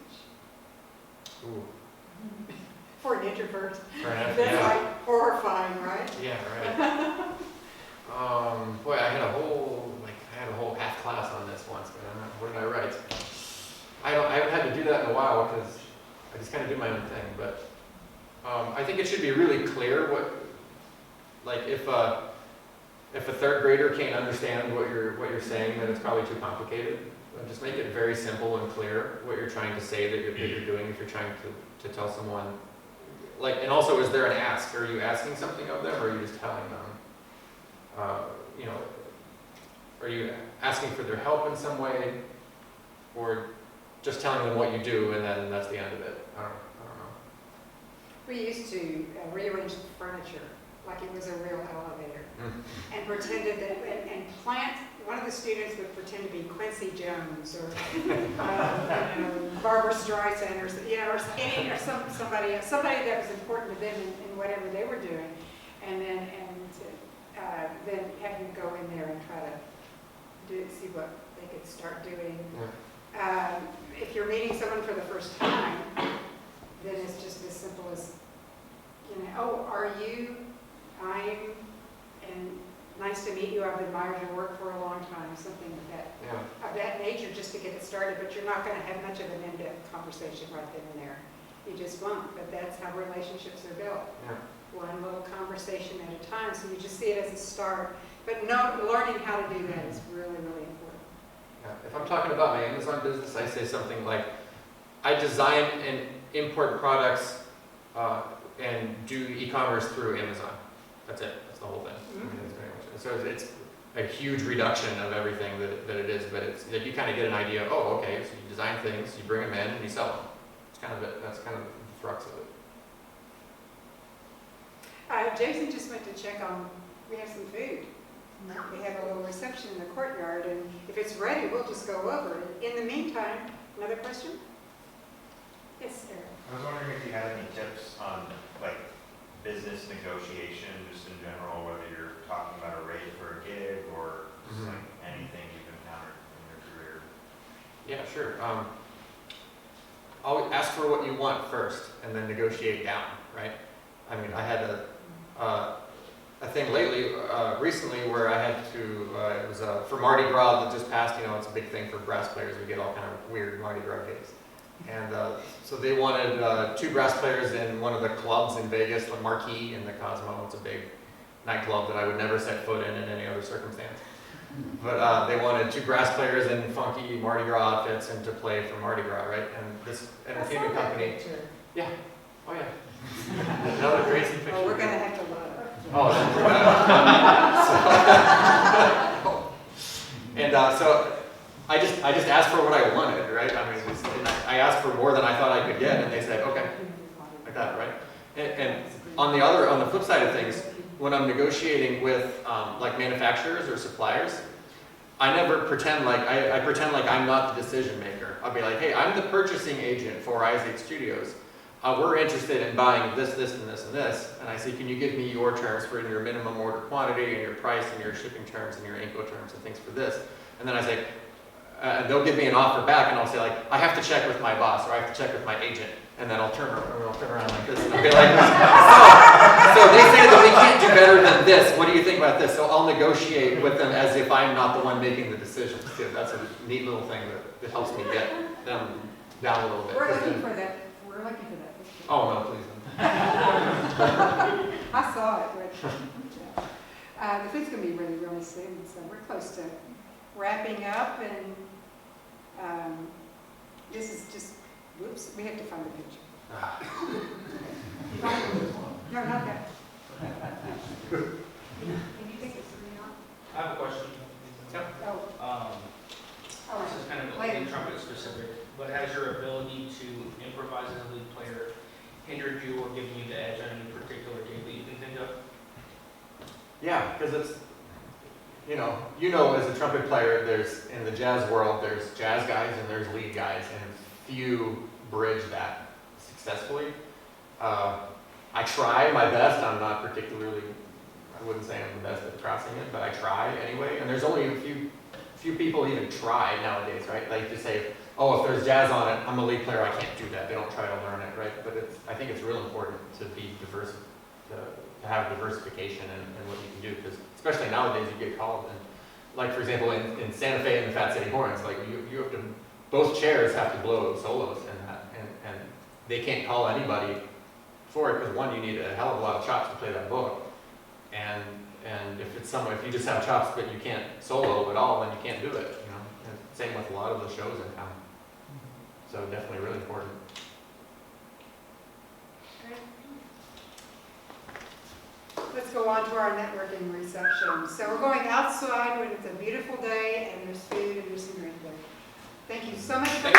H: Ooh.
A: For an introvert. That's
H: Yeah.
A: like horrifying, right?
H: Yeah, right. Boy, I had a whole half class on this once, but I don't know, what did I write? I haven't had to do that in a while because I just kind of do my own thing. But I think it should be really clear what, like if a third grader can't understand what you're saying, then it's probably too complicated. Just make it very simple and clear what you're trying to say that you're doing if you're trying to tell someone. Like, and also, is there an ask? Are you asking something of them, or are you just telling them? You know, are you asking for their help in some way, or just telling them what you do and then that's the end of it? I don't know.
A: We used to rearrange the furniture like it was a real elevator, and pretended that, and one of the students would pretend to be Quincy Jones or Barbara Streisand or somebody that was important to them in whatever they were doing, and then have them go in there and try to see what they could start doing.
H: Yeah.
A: If you're meeting someone for the first time, then it's just as simple as, oh, are you? And nice to meet you. I've admired your work for a long time. Something of that nature, just to get it started. But you're not going to have much of an in-depth conversation right then and there. You just won't. But that's how relationships are built.
H: Yeah.
A: One little conversation at a time. So you just see it as a start. But learning how to do that is really, really important.
H: Yeah. If I'm talking about my Amazon business, I say something like, I design and import products and do e-commerce through Amazon. That's it. That's the whole thing.
A: Mm-hmm.
H: I mean, so it's a huge reduction of everything that it is, but it's like you kind of get an idea. Oh, okay. So you design things, you bring them in, and you sell them. It's kind of it. That's kind of the crux of it.
A: Jason just went to check on. We have some food. We have a little reception in the courtyard, and if it's ready, we'll just go over. In the meantime, another question? Yes, Eric.
Q: I was wondering if you had any tips on like business negotiation, just in general, whether you're talking about a rate for a gig or just like anything you've encountered in your career?
H: Yeah, sure. Always ask for what you want first, and then negotiate down, right? I mean, I had a thing recently where I had to, it was for Mardi Gras that just passed, it's a big thing for brass players. We get all kind of weird Mardi Gras gigs. And so they wanted 2 brass players in one of the clubs in Vegas, the Marquee in the Cosmo. It's a big nightclub that I would never set foot in any other circumstance. But they wanted 2 brass players in funky Mardi Gras outfits and to play for Mardi Gras, right? And this entertainment company. Yeah. Oh yeah. Another crazy picture.
A: Oh, we're gonna have to look.
H: Oh, and so I just asked for what I wanted, right? I mean, I asked for more than I thought I could get, and they said, okay, like that, right? And on the flip side of things, when I'm negotiating with like manufacturers or suppliers, I never pretend like I pretend like I'm not the decision maker. I'll be like, hey, I'm the purchasing agent for Isaac Studios. We're interested in buying this, this, and this, and this. And I say, can you give me your terms for your minimum order quantity and your price and your shipping terms and your Incoterms and things for this? And then I say, they'll give me an offer back, and I'll say, like, I have to check with my boss, or I have to check with my agent. And then I'll turn around like this, and I'll be like, so they say that we can't do better than this. What do you think about this? So I'll negotiate with them as if I'm not the one making the decision. So that's a neat little thing that helps me get them down a little bit.
A: We're looking for that. We're looking for that.
H: Oh, no, please.
A: I saw it. The food's going to be really, really soon, so we're close to wrapping up, and this is just, whoops, we have to find a picture. No, not that.
R: I have a question. This is kind of in trumpet specific, but has your ability to improvise as a lead player hindered you or given you the edge on any particular game that you can think of?
H: Yeah, because it's, as a trumpet player, there's, in the jazz world, there's jazz guys and there's lead guys, and few bridge that successfully. I try my best. I'm not particularly, I wouldn't say I'm the best at crossing it, but I try anyway. And there's only a few people even try nowadays, right? Like to say, oh, if there's jazz on it, I'm a lead player, I can't do that. They don't try to learn it, right? But I think it's real important to be diverse, to have diversification in what you can do, because especially nowadays you get called, and like for example in Santa Fe and the Fat City Horns, like you have to, both chairs have to blow solos, and they can't call anybody for it, because one, you need a hell of a lot of chops to play that book, and if you just have chops but you can't solo at all, then you can't do it, And same with a lot of the shows in town. So definitely really important.
A: Let's go on to our networking reception. So we're going outside when it's a beautiful day and there's food and there's some drink there. Thank you so much for